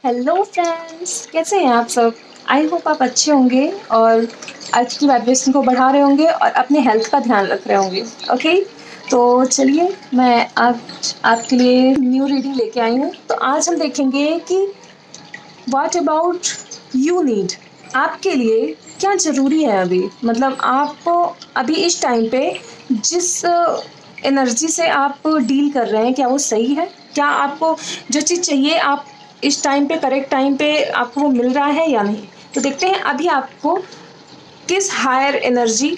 Hello friends, कैसे हैं आप सब। आई होप आप अच्छे होंगे और आज की वाइब्रेशन को बढ़ा रहे होंगे और अपने हेल्थ का ध्यान रख रहे होंगे। ओके, तो चलिए मैं आज आपके लिए न्यू रीडिंग लेके आई हूँ। तो आज हम देखेंगे कि व्हाट अबाउट यू नीड, आपके लिए क्या ज़रूरी है अभी। मतलब आप अभी इस टाइम पे जिस एनर्जी से आप डील कर रहे हैं, क्या वो सही है? क्या आपको जो चीज़ चाहिए आप इस टाइम पे करेक्ट टाइम पे आपको वो मिल रहा है या नहीं? तो देखते हैं अभी आपको किस हायर एनर्जी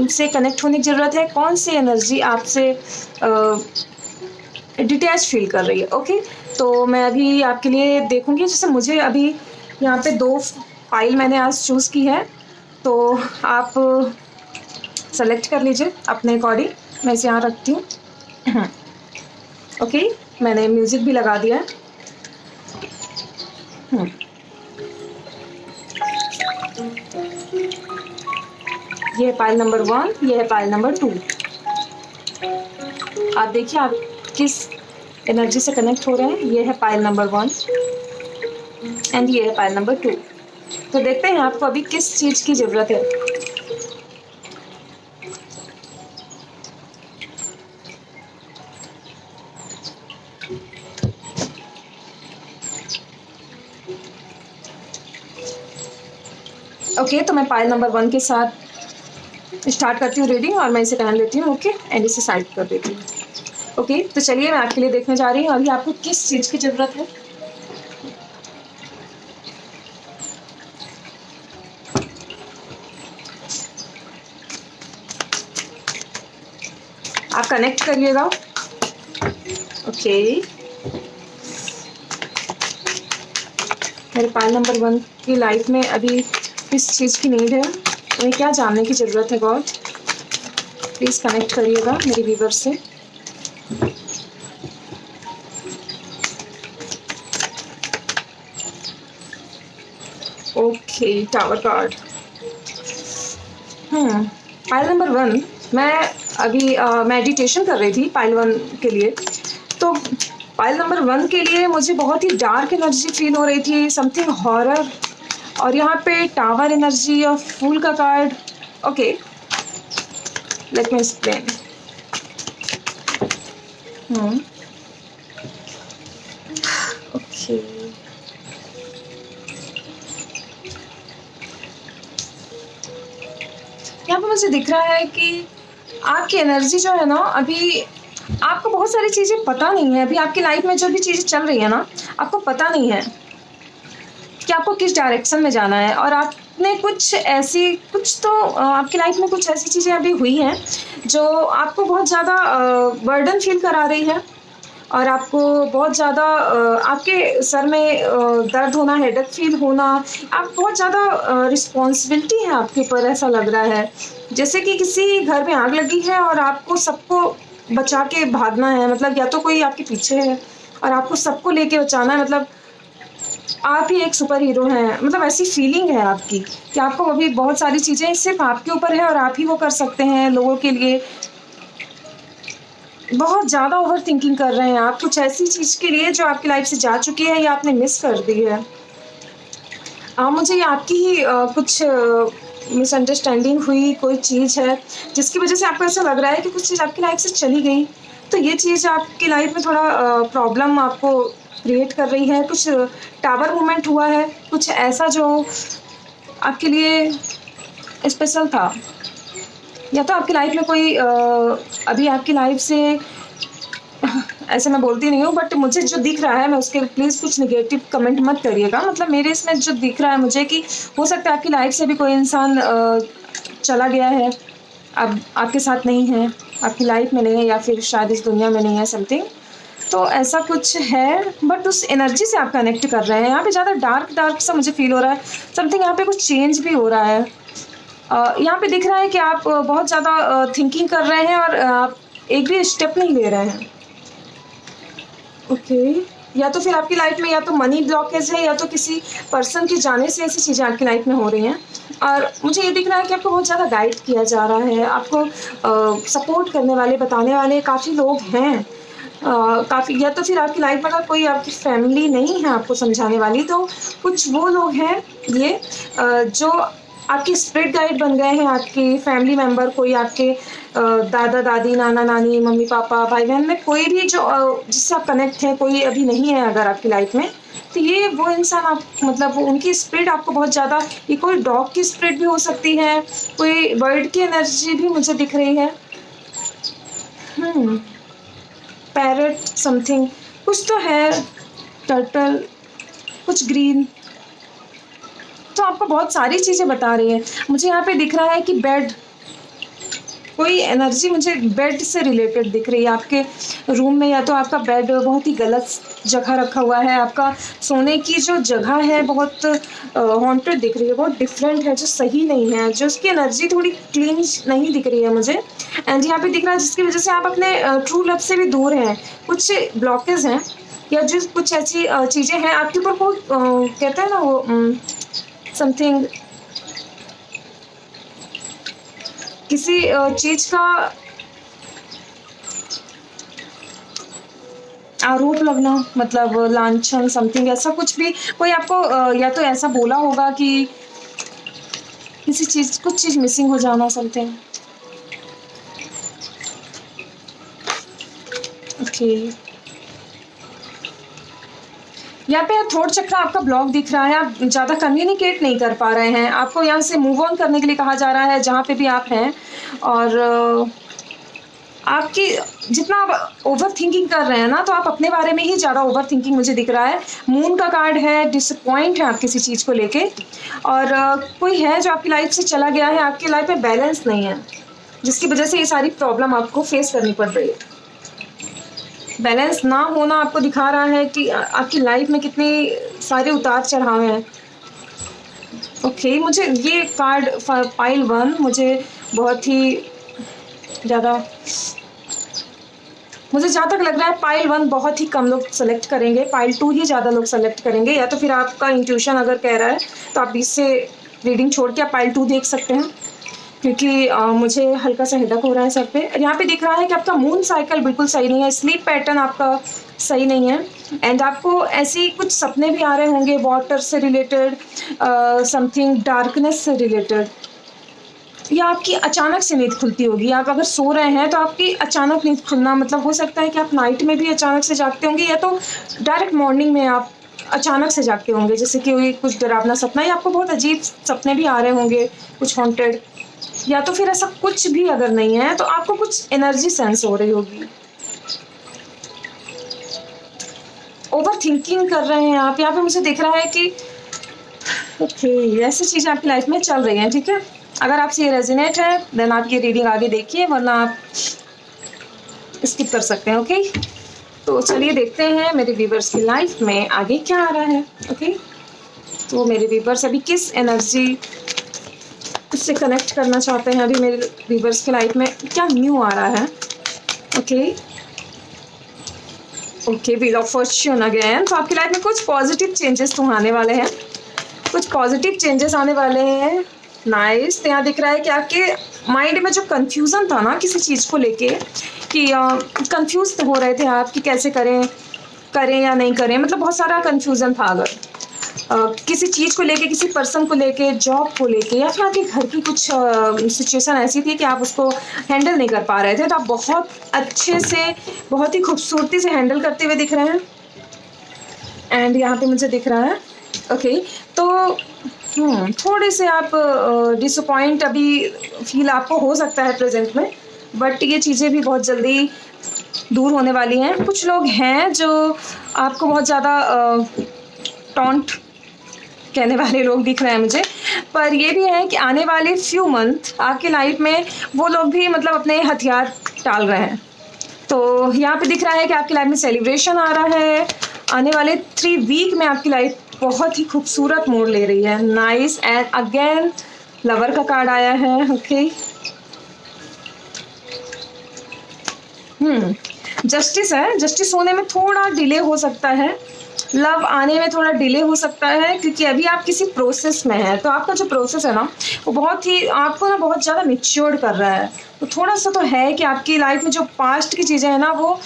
से कनेक्ट होने की ज़रूरत है, कौन सी एनर्जी आपसे डिटैच फील कर रही है। ओके, तो मैं अभी आपके लिए देखूंगी। जैसे मुझे अभी यहाँ पे 2 फाइल मैंने आज चूज़ की है, तो आप सेलेक्ट कर लीजिए अपने अकॉर्डिंग। मैं इसे यहाँ रखती हूँ। ओके, मैंने म्यूज़िक भी लगा दिया है। ये है पाइल नंबर 1, ये है पाइल नंबर 2। आप देखिए आप किस एनर्जी से कनेक्ट हो रहे हैं। ये है पाइल नंबर 1 एंड ये है पाइल नंबर 2। तो देखते हैं आपको अभी किस चीज़ की ज़रूरत है। ओके, तो मैं पाइल नंबर 1 के साथ स्टार्ट करती हूँ रीडिंग और मैं इसे पहन लेती हूँ। ओके, एंड इसे साइड कर देती हूँ। ओके, तो चलिए मैं आपके लिए देखने जा रही हूँ अभी आपको किस चीज़ की ज़रूरत है। आप कनेक्ट करिएगा। ओके, मेरे पाइल नंबर 1 की लाइफ में अभी किस चीज़ की नीड है, उन्हें क्या जानने की ज़रूरत है। गॉड प्लीज़ कनेक्ट करिएगा मेरी व्यूवर से। Okay, tower card. Pile number 1, मैं अभी मेडिटेशन कर रही थी पाइल 1 के लिए। तो पाइल नंबर 1 के लिए मुझे बहुत ही डार्क एनर्जी फील हो रही थी, समथिंग हॉरर। और यहाँ पे टावर एनर्जी और फूल का card. Okay, let me explain. Okay, यहाँ पे मुझे दिख रहा है कि आपकी एनर्जी जो है ना, अभी आपको बहुत सारी चीज़ें पता नहीं है। अभी आपकी लाइफ में जो भी चीज़ें चल रही है ना, आपको पता नहीं है कि आपको किस डायरेक्शन में जाना है। और आपने कुछ तो आपकी लाइफ में कुछ ऐसी चीज़ें अभी हुई हैं जो आपको बहुत ज़्यादा बर्डन फील करा रही है और आपको बहुत ज़्यादा आपके सर में दर्द होना, हेडेक फील होना। आप बहुत ज़्यादा रिस्पॉन्सिबिलिटी है आपके ऊपर, ऐसा लग रहा है जैसे कि किसी घर में आग लगी है और आपको सबको बचा के भागना है। मतलब या तो कोई आपके पीछे है और आपको सबको लेके बचाना है। मतलब आप ही एक सुपर हीरो हैं। मतलब ऐसी फीलिंग है आपकी कि आपको अभी बहुत सारी चीज़ें सिर्फ आपके ऊपर है और आप ही वो कर सकते हैं लोगों के लिए। बहुत ज़्यादा ओवर थिंकिंग कर रहे हैं आप कुछ ऐसी चीज़ के लिए जो आपकी लाइफ से जा चुकी है या आपने मिस कर दी है। मुझे ये आपकी ही कुछ मिसअंडरस्टैंडिंग हुई, कोई चीज़ है जिसकी वजह से आपको ऐसा लग रहा है कि कुछ चीज़ आपकी लाइफ से चली गई। तो ये चीज़ आपकी लाइफ में थोड़ा प्रॉब्लम आपको क्रिएट कर रही है। कुछ टावर मूवमेंट हुआ है, कुछ ऐसा जो आपके लिए स्पेशल था। या तो आपकी लाइफ में कोई अभी आपकी लाइफ से ऐसे मैं बोलती नहीं हूँ, बट मुझे जो दिख रहा है, मैं उसके प्लीज़ कुछ नेगेटिव कमेंट मत करिएगा। मतलब मेरे इसमें जो दिख रहा है मुझे कि हो सकता है आपकी लाइफ से भी कोई इंसान चला गया है, अब आपके साथ नहीं है, आपकी लाइफ में नहीं है, या फिर शायद इस दुनिया में नहीं है, समथिंग। तो ऐसा कुछ है, बट उस एनर्जी से आप कनेक्ट कर रहे हैं। यहाँ पे ज़्यादा डार्क सा मुझे फील हो रहा है। समथिंग यहाँ पे कुछ चेंज भी हो रहा है। यहाँ पे दिख रहा है कि आप बहुत ज़्यादा थिंकिंग कर रहे हैं और आप एक भी स्टेप नहीं ले रहे हैं। ओके, या तो फिर आपकी लाइफ में या तो मनी ब्लॉकेज है या तो किसी पर्सन के जाने से ऐसी चीज़ें आपकी लाइफ में हो रही हैं। और मुझे ये दिख रहा है कि आपको बहुत ज़्यादा गाइड किया जा रहा है। आपको सपोर्ट करने वाले, बताने वाले काफ़ी लोग हैं। काफ़ी, या तो फिर आपकी लाइफ में अगर कोई आपकी फैमिली नहीं है आपको समझाने वाली, तो कुछ वो लोग हैं ये जो आपके स्पिरिट गाइड बन गए हैं, आपके फैमिली मेंबर, कोई आपके दादा दादी, नाना नानी, मम्मी पापा, भाई बहन में कोई भी जो जिससे आप कनेक्ट हैं, कोई अभी नहीं है अगर आपकी लाइफ में, तो ये वो इंसान आप मतलब उनकी स्पिरिट आपको बहुत ज़्यादा, ये कोई डॉग की स्पिरिट भी हो सकती है, कोई बर्ड की एनर्जी भी मुझे दिख रही है, पैरट समथिंग कुछ तो है, टर्टल, कुछ ग्रीन, तो आपको बहुत सारी चीज़ें बता रही है। मुझे यहाँ पे दिख रहा है कि बेड, कोई एनर्जी मुझे बेड से रिलेटेड दिख रही है। आपके रूम में या तो आपका बेड बहुत ही गलत जगह रखा हुआ है, आपका सोने की जो जगह है बहुत हॉन्टेड दिख रही है, बहुत डिफरेंट है, जो सही नहीं है, जो उसकी एनर्जी थोड़ी क्लीन नहीं दिख रही है मुझे। एंड यहाँ पे दिख रहा है जिसकी वजह से आप अपने ट्रू लव से भी दूर हैं, कुछ ब्लॉकेज हैं, या जो कुछ ऐसी चीज़ें हैं आपके ऊपर, वो कहते हैं ना वो समथिंग, किसी चीज़ का आरोप लगना, मतलब लांछन समथिंग, ऐसा कुछ भी कोई आपको या तो ऐसा बोला होगा कि किसी चीज़, कुछ चीज़ मिसिंग हो जाना समथिंग। ओके, यहाँ पे थ्रोट चक्र आपका ब्लॉक दिख रहा है, आप ज़्यादा कम्युनिकेट नहीं कर पा रहे हैं, आपको यहाँ से मूव ऑन करने के लिए कहा जा रहा है जहाँ पे भी आप हैं। और आपकी जितना आप ओवर थिंकिंग कर रहे हैं ना, तो आप अपने बारे में ही ज़्यादा ओवर थिंकिंग मुझे दिख रहा है। मून का कार्ड है, डिसअपॉइंट है आप किसी चीज़ को लेके, और कोई है जो आपकी लाइफ से चला गया है, आपकी लाइफ में बैलेंस नहीं है, जिसकी वजह से ये सारी प्रॉब्लम आपको फेस करनी पड़ रही है। बैलेंस ना होना आपको दिखा रहा है कि आपकी लाइफ में कितने सारे उतार चढ़ाव हैं। ओके, मुझे ये कार्ड पाइल 1 मुझे बहुत ही ज़्यादा, मुझे जहाँ तक लग रहा है पाइल 1 बहुत ही कम लोग सेलेक्ट करेंगे, पाइल 2 ही ज़्यादा लोग सेलेक्ट करेंगे, या तो फिर आपका इंट्यूशन अगर कह रहा है तो आप इससे रीडिंग छोड़ के आप पाइल 2 देख सकते हैं, क्योंकि मुझे हल्का सा हेडक हो रहा है सर पे। यहाँ पे दिख रहा है कि आपका मून साइकिल बिल्कुल सही नहीं है, स्लीप पैटर्न आपका सही नहीं है, एंड आपको ऐसी कुछ सपने भी आ रहे होंगे वाटर से रिलेटेड, समथिंग डार्कनेस से रिलेटेड, या आपकी अचानक से नींद खुलती होगी। आप अगर सो रहे हैं तो आपकी अचानक नींद खुलना, मतलब हो सकता है कि आप नाइट में भी अचानक से जागते होंगे, या तो डायरेक्ट मॉर्निंग में आप अचानक से जागते होंगे, जैसे कि कुछ डरावना सपना, या आपको बहुत अजीब सपने भी आ रहे होंगे, कुछ हॉन्टेड, या तो फिर ऐसा कुछ भी अगर नहीं है तो आपको कुछ एनर्जी सेंस हो रही होगी। ओवर थिंकिंग कर रहे हैं आप, यहाँ पे मुझे दिख रहा है कि ओके ऐसी चीज़ें आपकी लाइफ में चल रही हैं, ठीक है। अगर आपसे ये रेजोनेट है देन आप ये रीडिंग आगे देखिए, वरना आप स्किप कर सकते हैं। ओके, तो चलिए देखते हैं मेरे व्यूवर्स की लाइफ में आगे क्या आ रहा है। ओके, तो मेरे व्यूवर्स अभी किस एनर्जी उससे कनेक्ट करना चाहते हैं, अभी मेरे व्यूवर्स की लाइफ में क्या न्यू आ रहा है। Okay okay, wheel of Fortune again, तो आपकी लाइफ में कुछ पॉजिटिव चेंजेस तो आने वाले हैं, कुछ पॉजिटिव चेंजेस आने वाले हैं। नाइस, तो यहाँ दिख रहा है कि आपके माइंड में जो कंफ्यूजन था ना किसी चीज़ को लेके, कि कंफ्यूज हो रहे थे आप कि कैसे करें या नहीं करें, मतलब बहुत सारा कंफ्यूजन था अगर किसी चीज़ को लेके, किसी पर्सन को लेके, जॉब को लेके, या फिर आपके घर की कुछ सिचुएशन ऐसी थी कि आप उसको हैंडल नहीं कर पा रहे थे, तो आप बहुत अच्छे से, बहुत ही खूबसूरती से हैंडल करते हुए दिख रहे हैं। एंड यहाँ पे मुझे दिख रहा है ओके, तो थोड़े से आप डिसअपॉइंट अभी फील आपको हो सकता है प्रेजेंट में, बट ये चीज़ें भी बहुत जल्दी दूर होने वाली हैं। कुछ लोग हैं जो आपको बहुत ज़्यादा टॉन्ट कहने वाले लोग दिख रहे हैं मुझे, पर ये भी है कि आने वाले फ्यू मंथ आपकी लाइफ में वो लोग भी मतलब अपने हथियार टाल रहे हैं। तो यहाँ पे दिख रहा है कि आपकी लाइफ में सेलिब्रेशन आ रहा है, आने वाले 3 वीक में आपकी लाइफ बहुत ही खूबसूरत मोड़ ले रही है। नाइस, एंड अगेन लवर का कार्ड आया है। ओके, जस्टिस है, जस्टिस होने में थोड़ा डिले हो सकता है, लव आने में थोड़ा डिले हो सकता है, क्योंकि अभी आप किसी प्रोसेस में हैं, तो आपका जो प्रोसेस है ना वो बहुत ही आपको ना बहुत ज़्यादा मैच्योर कर रहा है। तो थोड़ा सा तो है कि आपकी लाइफ में जो पास्ट की चीज़ें हैं ना वो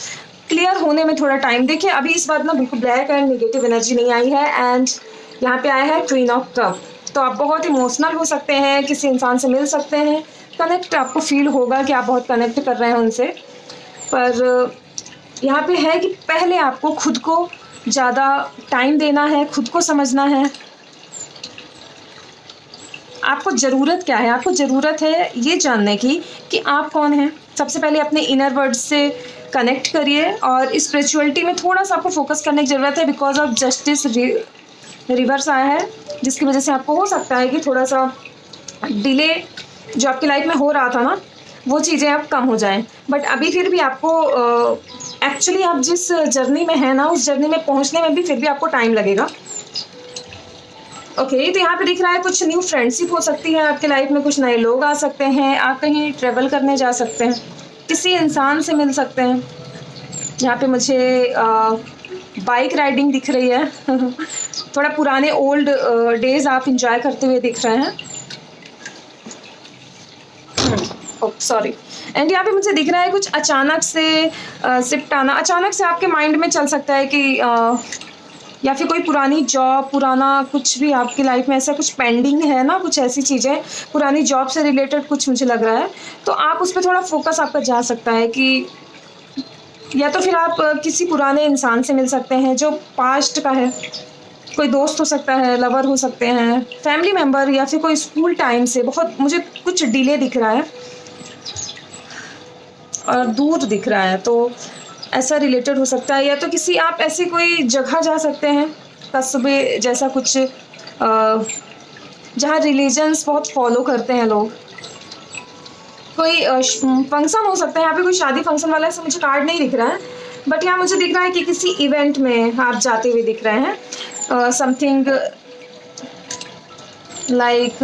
क्लियर होने में थोड़ा टाइम। देखिए अभी इस बार ना बिल्कुल ब्लैक एंड नेगेटिव एनर्जी नहीं आई है, एंड यहाँ पे आया है क्वीन ऑफ कप। तो आप बहुत इमोशनल हो सकते हैं, किसी इंसान से मिल सकते हैं, कनेक्ट आपको फील होगा कि आप बहुत कनेक्ट कर रहे हैं उनसे। पर यहाँ पे है कि पहले आपको खुद को ज़्यादा टाइम देना है, खुद को समझना है। आपको ज़रूरत क्या है? आपको ज़रूरत है ये जानने की कि आप कौन हैं। सबसे पहले अपने इनर वर्ड से कनेक्ट करिए, और स्पिरिचुअलिटी में थोड़ा सा आपको फोकस करने की ज़रूरत है, बिकॉज ऑफ जस्टिस रिवर्स आया है, जिसकी वजह से आपको हो सकता है कि थोड़ा सा डिले जो आपकी लाइफ में हो रहा था ना, वो चीज़ें अब कम हो जाएं। बट अभी फिर भी आपको एक्चुअली आप जिस जर्नी में है ना, उस जर्नी में पहुंचने में भी फिर भी आपको टाइम लगेगा। ओके, तो यहाँ पे दिख रहा है कुछ न्यू फ्रेंडशिप हो सकती है आपके लाइफ में, कुछ नए लोग आ सकते हैं, आप कहीं ट्रेवल करने जा सकते हैं, किसी इंसान से मिल सकते हैं। यहाँ पे मुझे बाइक राइडिंग दिख रही है थोड़ा पुराने ओल्ड डेज आप इंजॉय करते हुए दिख रहे हैं। सॉरी। एंड यहाँ पे मुझे दिख रहा है कुछ अचानक से शिफ्ट आना, अचानक से आपके माइंड में चल सकता है कि या फिर कोई पुरानी जॉब, पुराना कुछ भी आपकी लाइफ में ऐसा कुछ पेंडिंग है ना, कुछ ऐसी चीज़ें पुरानी जॉब से रिलेटेड कुछ मुझे लग रहा है, तो आप उस पर थोड़ा फोकस आपका जा सकता है कि या तो फिर आप किसी पुराने इंसान से मिल सकते हैं जो पास्ट का है, कोई दोस्त हो सकता है, लवर हो सकते हैं, फैमिली मेम्बर, या फिर कोई स्कूल टाइम से बहुत मुझे कुछ डिले दिख रहा है और दूर दिख रहा है, तो ऐसा रिलेटेड हो सकता है। या तो किसी आप ऐसी कोई जगह जा सकते हैं, कस्बे जैसा कुछ जहाँ रिलीजन्स बहुत फॉलो करते हैं लोग, कोई फंक्शन हो सकता है। यहाँ पे कोई शादी फंक्शन वाला ऐसा मुझे कार्ड नहीं दिख रहा है, बट यहाँ मुझे दिख रहा है कि किसी इवेंट में आप जाते हुए दिख रहे हैं, समथिंग लाइक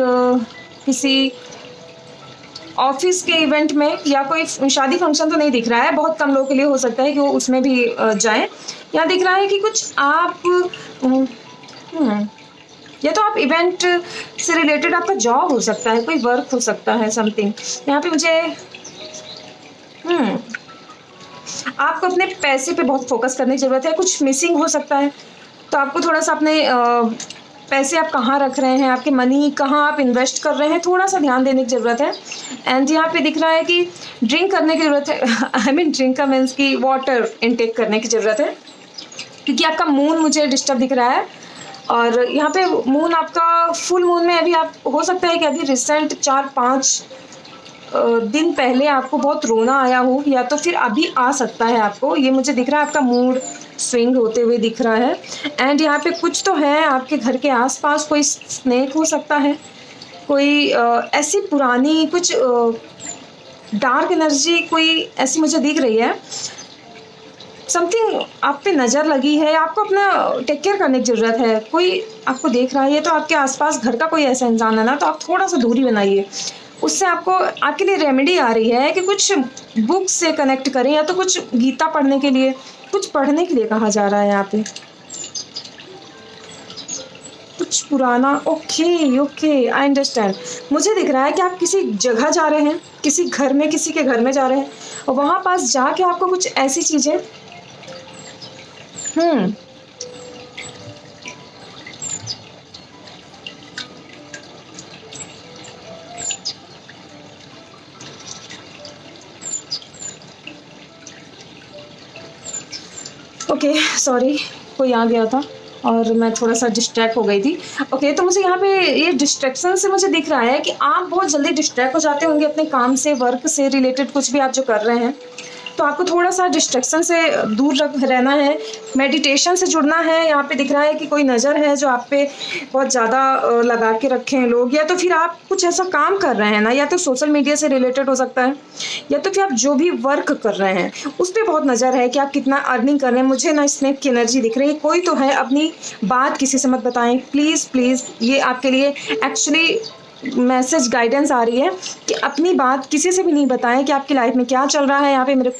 किसी ऑफिस के इवेंट में, या कोई शादी फंक्शन तो नहीं दिख रहा है, बहुत कम लोगों के लिए हो सकता है कि वो उसमें भी जाएं। यहाँ दिख रहा है कि कुछ आप या तो आप इवेंट से रिलेटेड आपका जॉब हो सकता है, कोई वर्क हो सकता है, समथिंग। यहाँ पे मुझे आपको अपने पैसे पे बहुत फोकस करने की ज़रूरत है, कुछ मिसिंग हो सकता है, तो आपको थोड़ा सा अपने पैसे आप कहाँ रख रहे हैं, आपके मनी कहाँ आप इन्वेस्ट कर रहे हैं, थोड़ा सा ध्यान देने की ज़रूरत है। एंड यहाँ पे दिख रहा है कि ड्रिंक करने की ज़रूरत है आई मीन ड्रिंक का मीन्स की वाटर इनटेक करने की ज़रूरत है, क्योंकि आपका मून मुझे डिस्टर्ब दिख रहा है। और यहाँ पे मून आपका फुल मून में अभी आप हो सकता है कि अभी रिसेंट 4-5 दिन पहले आपको बहुत रोना आया हो, या तो फिर अभी आ सकता है आपको, ये मुझे दिख रहा है। आपका मूड स्विंग होते हुए दिख रहा है। एंड यहाँ पे कुछ तो है आपके घर के आसपास, कोई स्नेक हो सकता है, कोई ऐसी पुरानी कुछ डार्क एनर्जी कोई ऐसी मुझे दिख रही है, समथिंग आप पे नज़र लगी है, आपको अपना टेक केयर करने की ज़रूरत है। कोई आपको देख रहा है, तो आपके आसपास घर का कोई ऐसा इंसान है ना, तो आप थोड़ा सा दूरी बनाइए उससे। आपको आपके लिए रेमेडी आ रही है कि कुछ बुक से कनेक्ट करें, या तो कुछ गीता पढ़ने के लिए, कुछ पढ़ने के लिए कहा जा रहा है यहाँ पे, कुछ पुराना। Okay okay, I understand. मुझे दिख रहा है कि आप किसी जगह जा रहे हैं, किसी घर में, किसी के घर में जा रहे हैं, और वहाँ पास जाके आपको कुछ ऐसी चीज़ें ओके सॉरी, कोई आ गया था और मैं थोड़ा सा डिस्ट्रैक्ट हो गई थी। ओके, तो मुझे यहाँ पे ये डिस्ट्रैक्शन से मुझे दिख रहा है कि आप बहुत जल्दी डिस्ट्रैक्ट हो जाते होंगे अपने काम से, वर्क से रिलेटेड कुछ भी आप जो कर रहे हैं, तो आपको थोड़ा सा डिस्ट्रैक्शन से दूर रहना है, मेडिटेशन से जुड़ना है। यहाँ पे दिख रहा है कि कोई नज़र है जो आप पे बहुत ज़्यादा लगा के रखे हैं लोग, या तो फिर आप कुछ ऐसा काम कर रहे हैं ना, या तो सोशल मीडिया से रिलेटेड हो सकता है, या तो फिर आप जो भी वर्क कर रहे हैं उस पर बहुत नज़र है कि आप कितना अर्निंग कर रहे हैं। मुझे ना स्नेक की एनर्जी दिख रही है। कोई तो है, अपनी बात किसी से मत बताएं प्लीज़ प्लीज़, ये आपके लिए एक्चुअली मैसेज गाइडेंस आ रही है कि अपनी बात किसी से भी नहीं बताएं कि आपकी लाइफ में क्या चल रहा है। यहाँ पे मेरे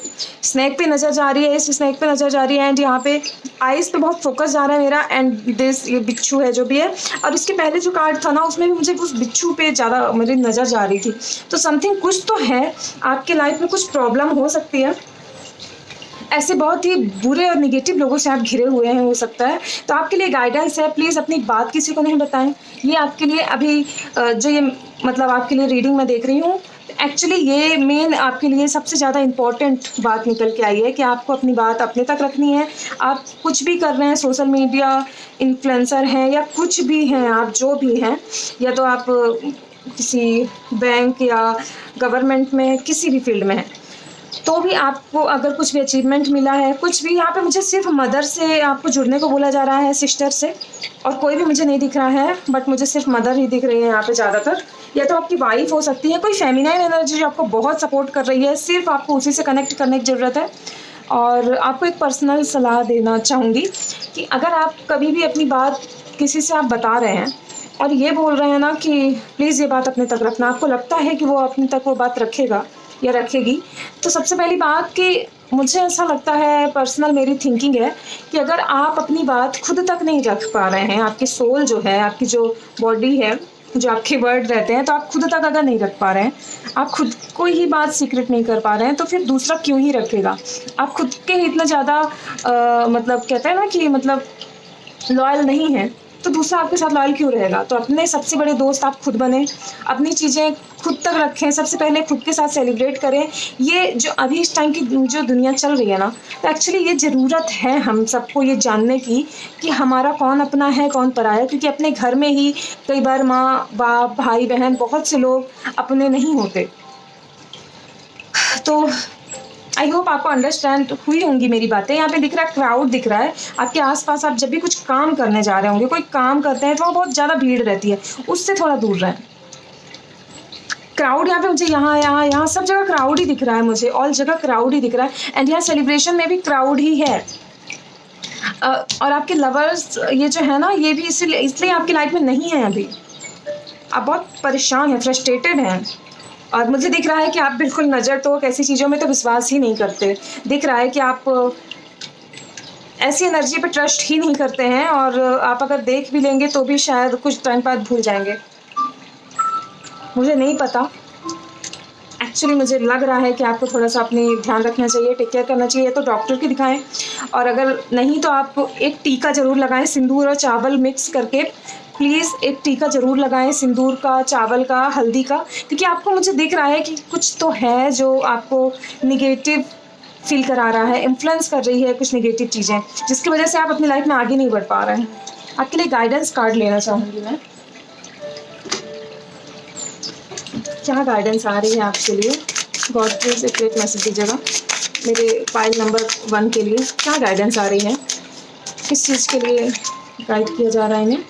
स्नैक पे नज़र जा रही है, इस स्नैक पे नज़र जा रही है, एंड यहाँ पे आइज़ पे बहुत फोकस जा रहा है मेरा, एंड दिस ये बिच्छू है जो भी है। और इसके पहले जो कार्ड था ना, उसमें भी मुझे उस बिच्छू पे ज़्यादा मेरी नज़र जा रही थी। तो समथिंग कुछ तो है, आपके लाइफ में कुछ प्रॉब्लम हो सकती है, ऐसे बहुत ही बुरे और नेगेटिव लोगों से आप घिरे हुए हैं हो सकता है। तो आपके लिए गाइडेंस है, प्लीज़ अपनी बात किसी को नहीं बताएं। ये आपके लिए अभी जो ये मतलब आपके लिए रीडिंग मैं देख रही हूँ, एक्चुअली ये मेन आपके लिए सबसे ज़्यादा इम्पॉर्टेंट बात निकल के आई है कि आपको अपनी बात अपने तक रखनी है। आप कुछ भी कर रहे हैं, सोशल मीडिया इन्फ्लुएंसर हैं या कुछ भी हैं, आप जो भी हैं, या तो आप किसी बैंक या गवर्नमेंट में किसी भी फील्ड में हैं, तो भी आपको अगर कुछ भी अचीवमेंट मिला है, कुछ भी, यहाँ पे मुझे सिर्फ मदर से आपको जुड़ने को बोला जा रहा है, सिस्टर से, और कोई भी मुझे नहीं दिख रहा है, बट मुझे सिर्फ मदर ही दिख रही है यहाँ पे ज़्यादातर। या तो आपकी वाइफ हो सकती है, कोई फेमिनाइन एनर्जी जो आपको बहुत सपोर्ट कर रही है, सिर्फ आपको उसी से कनेक्ट करने की ज़रूरत है। और आपको एक पर्सनल सलाह देना चाहूँगी कि अगर आप कभी भी अपनी बात किसी से आप बता रहे हैं और ये बोल रहे हैं ना कि प्लीज़ ये बात अपने तक रखना, आपको लगता है कि वो अपने तक वो बात रखेगा या रखेगी, तो सबसे पहली बात कि मुझे ऐसा लगता है, पर्सनल मेरी थिंकिंग है कि अगर आप अपनी बात खुद तक नहीं रख पा रहे हैं, आपकी सोल जो है, आपकी जो बॉडी है, जो आपके वर्ड रहते हैं, तो आप खुद तक अगर नहीं रख पा रहे हैं, आप खुद को ही बात सीक्रेट नहीं कर पा रहे हैं, तो फिर दूसरा क्यों ही रखेगा। आप खुद के ही इतना ज़्यादा मतलब कहते हैं ना कि मतलब लॉयल नहीं है, तो दूसरा आपके साथ लॉयल क्यों रहेगा। तो अपने सबसे बड़े दोस्त आप खुद बने, अपनी चीज़ें खुद तक रखें, सबसे पहले खुद के साथ सेलिब्रेट करें। ये जो अभी इस टाइम की जो दुनिया चल रही है ना, तो एक्चुअली ये ज़रूरत है हम सबको ये जानने की कि हमारा कौन अपना है, कौन पराया है, क्योंकि अपने घर में ही कई बार माँ बाप भाई बहन बहुत से लोग अपने नहीं होते। तो आई होप आपको अंडरस्टैंड हुई होंगी मेरी बातें। यहाँ पे दिख रहा है क्राउड दिख रहा है आपके आसपास। आप जब भी कुछ काम करने जा रहे होंगे, कोई काम करते हैं तो वहाँ बहुत ज़्यादा भीड़ रहती है, उससे थोड़ा दूर रहें। क्राउड यहाँ पे मुझे यहाँ सब जगह क्राउड ही दिख रहा है, मुझे ऑल जगह क्राउड ही दिख रहा है। एंड यहाँ सेलिब्रेशन में भी क्राउड ही है। और आपके लवर्स ये जो है ना, ये भी इसलिए आपकी लाइफ में नहीं है अभी। आप बहुत परेशान हैं, फ्रस्ट्रेटेड हैं। और मुझे दिख रहा है कि आप बिल्कुल नज़र तो ऐसी चीज़ों में तो विश्वास ही नहीं करते। दिख रहा है कि आप ऐसी एनर्जी पे ट्रस्ट ही नहीं करते हैं, और आप अगर देख भी लेंगे तो भी शायद कुछ टाइम बाद भूल जाएंगे। मुझे नहीं पता, एक्चुअली मुझे लग रहा है कि आपको थोड़ा सा अपनी ध्यान रखना चाहिए, टेक केयर करना चाहिए। तो डॉक्टर की दिखाएं, और अगर नहीं तो आप एक टीका ज़रूर लगाएं, सिंदूर और चावल मिक्स करके। प्लीज़ एक टीका ज़रूर लगाएं, सिंदूर का, चावल का, हल्दी का, क्योंकि आपको मुझे दिख रहा है कि कुछ तो है जो आपको निगेटिव फील करा रहा है, इन्फ्लुएंस कर रही है कुछ निगेटिव चीज़ें, जिसकी वजह से आप अपनी लाइफ में आगे नहीं बढ़ पा रहे हैं। आपके लिए गाइडेंस कार्ड लेना चाहूँगी मैं। क्या गाइडेंस आ रही है आपके लिए? गॉड प्लीज एक ग्रेट मैसेज दीजिएगा मेरे फाइल नंबर 1 के लिए। क्या गाइडेंस आ रही है, किस चीज़ के लिए गाइड किया जा रहा है इन्हें?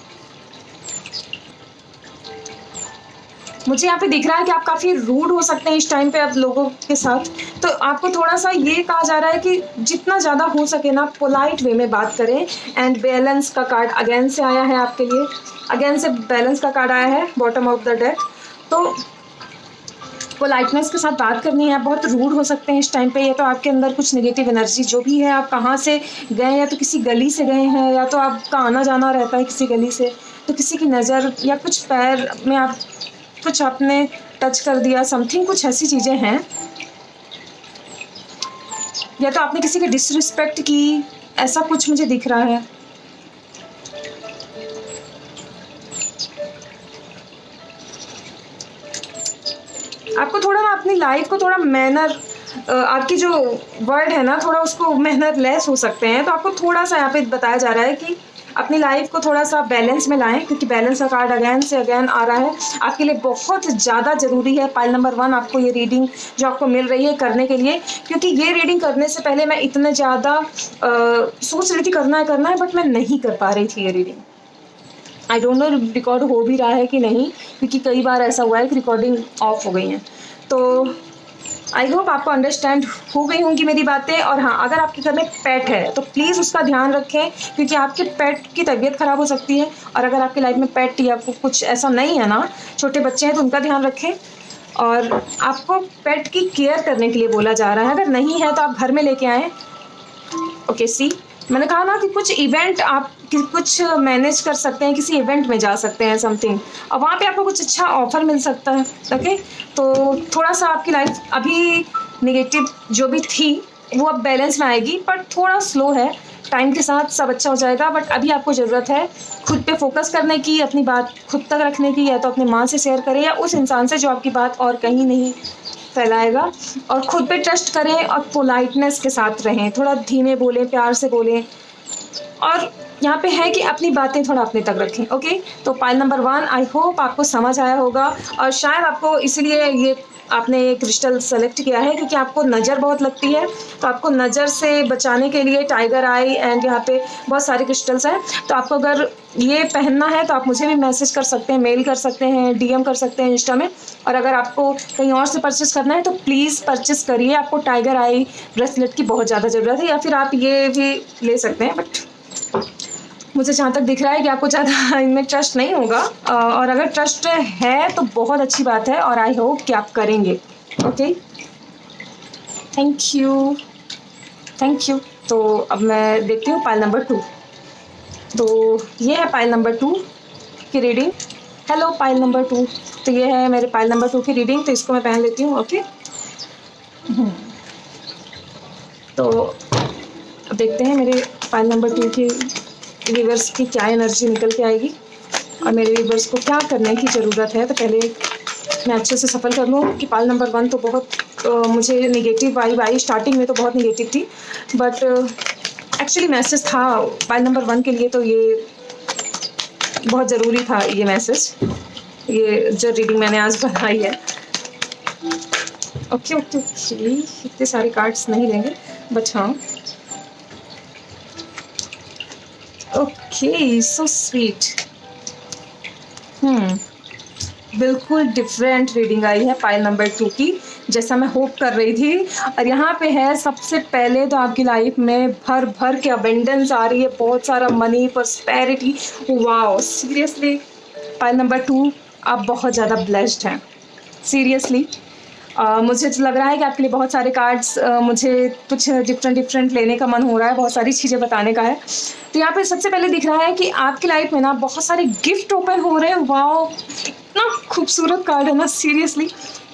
मुझे यहाँ पे दिख रहा है कि आप काफ़ी रूड हो सकते हैं इस टाइम पे अब लोगों के साथ। तो आपको थोड़ा सा ये कहा जा रहा है कि जितना ज़्यादा हो सके ना, पोलाइट वे में बात करें। एंड बैलेंस का कार्ड अगेन से आया है आपके लिए, अगेन से बैलेंस का कार्ड आया है बॉटम ऑफ द डेक। तो पोलाइटनेस के साथ बात करनी है। आप बहुत रूड हो सकते हैं इस टाइम पे। या तो आपके अंदर कुछ नेगेटिव एनर्जी जो भी है, आप कहाँ से गए, या तो किसी गली से गए हैं, या तो आपका आना जाना रहता है किसी गली से, तो किसी की नज़र या कुछ पैर में आप कुछ आपने टच कर दिया, समथिंग, कुछ ऐसी चीज़ें हैं। या तो आपने किसी की डिसरिस्पेक्ट की, ऐसा कुछ मुझे दिख रहा है। आपको थोड़ा ना अपनी लाइफ को थोड़ा मैनर, आपकी जो वर्ड है ना, थोड़ा उसको मेहनत लेस हो सकते हैं। तो आपको थोड़ा सा यहाँ पे बताया जा रहा है कि अपनी लाइफ को थोड़ा सा बैलेंस में लाएं, क्योंकि बैलेंस का कार्ड अगेन से अगेन आ रहा है। आपके लिए बहुत ज़्यादा ज़रूरी है पाइल नंबर 1 आपको ये रीडिंग जो आपको मिल रही है करने के लिए, क्योंकि ये रीडिंग करने से पहले मैं इतने ज़्यादा सोच रही थी करना है, बट मैं नहीं कर पा रही थी ये reading. I don't know record हो भी रहा है कि नहीं, क्योंकि कई बार ऐसा हुआ है कि रिकॉर्डिंग ऑफ हो गई है। तो आई होप आपको अंडरस्टैंड हो गई होंगी मेरी बातें। और हाँ, अगर आपके घर में पेट है तो प्लीज़ उसका ध्यान रखें, क्योंकि आपके पेट की तबीयत ख़राब हो सकती है। और अगर आपकी लाइफ में पेट या कुछ ऐसा नहीं है ना, छोटे बच्चे हैं, तो उनका ध्यान रखें। और आपको पेट की केयर करने के लिए बोला जा रहा है। अगर नहीं है तो आप घर में लेके आएँ। ओके, सी मैंने कहा ना कि कुछ इवेंट आप कुछ मैनेज कर सकते हैं, किसी इवेंट में जा सकते हैं समथिंग, और वहाँ पे आपको कुछ अच्छा ऑफर मिल सकता है। ओके, तो थोड़ा सा आपकी लाइफ अभी नेगेटिव जो भी थी वो अब बैलेंस में आएगी, बट थोड़ा स्लो है। टाइम के साथ सब अच्छा हो जाएगा, बट अभी आपको ज़रूरत है खुद पे फोकस करने की, अपनी बात खुद तक रखने की। या तो अपनी माँ से शेयर करें या उस इंसान से जो आपकी बात और कहीं नहीं फैलाएगा। और खुद पे ट्रस्ट करें और पोलाइटनेस के साथ रहें, थोड़ा धीमे बोलें, प्यार से बोलें। और यहाँ पे है कि अपनी बातें थोड़ा अपने तक रखें। ओके, तो पाइल नंबर 1, आई होप आपको समझ आया होगा। और शायद आपको इसलिए ये आपने ये क्रिस्टल सेलेक्ट किया है क्योंकि आपको नज़र बहुत लगती है, तो आपको नज़र से बचाने के लिए टाइगर आई एंड यहाँ पे बहुत सारे क्रिस्टल्स हैं। तो आपको अगर ये पहनना है तो आप मुझे भी मैसेज कर सकते हैं, मेल कर सकते हैं, डीएम कर सकते हैं इंस्टा में। और अगर आपको कहीं और से परचेस करना है तो प्लीज़ परचेस करिए, आपको टाइगर आई ब्रेसलेट की बहुत ज़्यादा ज़रूरत है। या फिर आप ये भी ले सकते हैं, बट मुझे जहाँ तक दिख रहा है कि आपको ज़्यादा इनमें ट्रस्ट नहीं होगा। और अगर ट्रस्ट है तो बहुत अच्छी बात है और आई होप कि आप करेंगे। Okay, thank you, thank you. तो अब मैं देखती हूँ पाइल नंबर 2। तो ये है पाइल नंबर 2 की रीडिंग। हेलो पाइल नंबर 2, तो ये है मेरे पाइल नंबर 2 की रीडिंग। तो इसको मैं पहन लेती हूँ। ओके, तो अब देखते हैं मेरे पाइल नंबर 2 की रिवर्स की क्या एनर्जी निकल के आएगी और मेरे रिवर्स को क्या करने की ज़रूरत है। तो पहले मैं अच्छे से सफल कर लूँ कि पाइल नंबर 1 तो बहुत मुझे नेगेटिव वाइब आई, स्टार्टिंग में तो बहुत नेगेटिव थी, बट एक्चुअली मैसेज था पाइल नंबर 1 के लिए। तो ये बहुत ज़रूरी था ये मैसेज, ये जो रीडिंग मैंने आज बनाई है। ओके ओके ओके, इतने सारे कार्ड्स नहीं लेंगे, बट हाँ ओके, सो स्वीट। बिल्कुल डिफरेंट रीडिंग आई है पाइल नंबर 2 की, जैसा मैं होप कर रही थी। और यहाँ पे है सबसे पहले तो आपकी लाइफ में भर भर के अबेंडेंस आ रही है, बहुत सारा money, prosperity. Wow, seriously pile number 2 आप बहुत ज़्यादा ब्लेस्ड हैं, सीरियसली। मुझे तो लग रहा है कि आपके लिए बहुत सारे कार्ड्स, मुझे कुछ डिफरेंट लेने का मन हो रहा है, बहुत सारी चीज़ें बताने का है। तो यहाँ पे सबसे पहले दिख रहा है कि आपकी लाइफ में ना बहुत सारे गिफ्ट ओपन हो रहे हैं। वाओ, इतना खूबसूरत कार्ड है ना, सीरियसली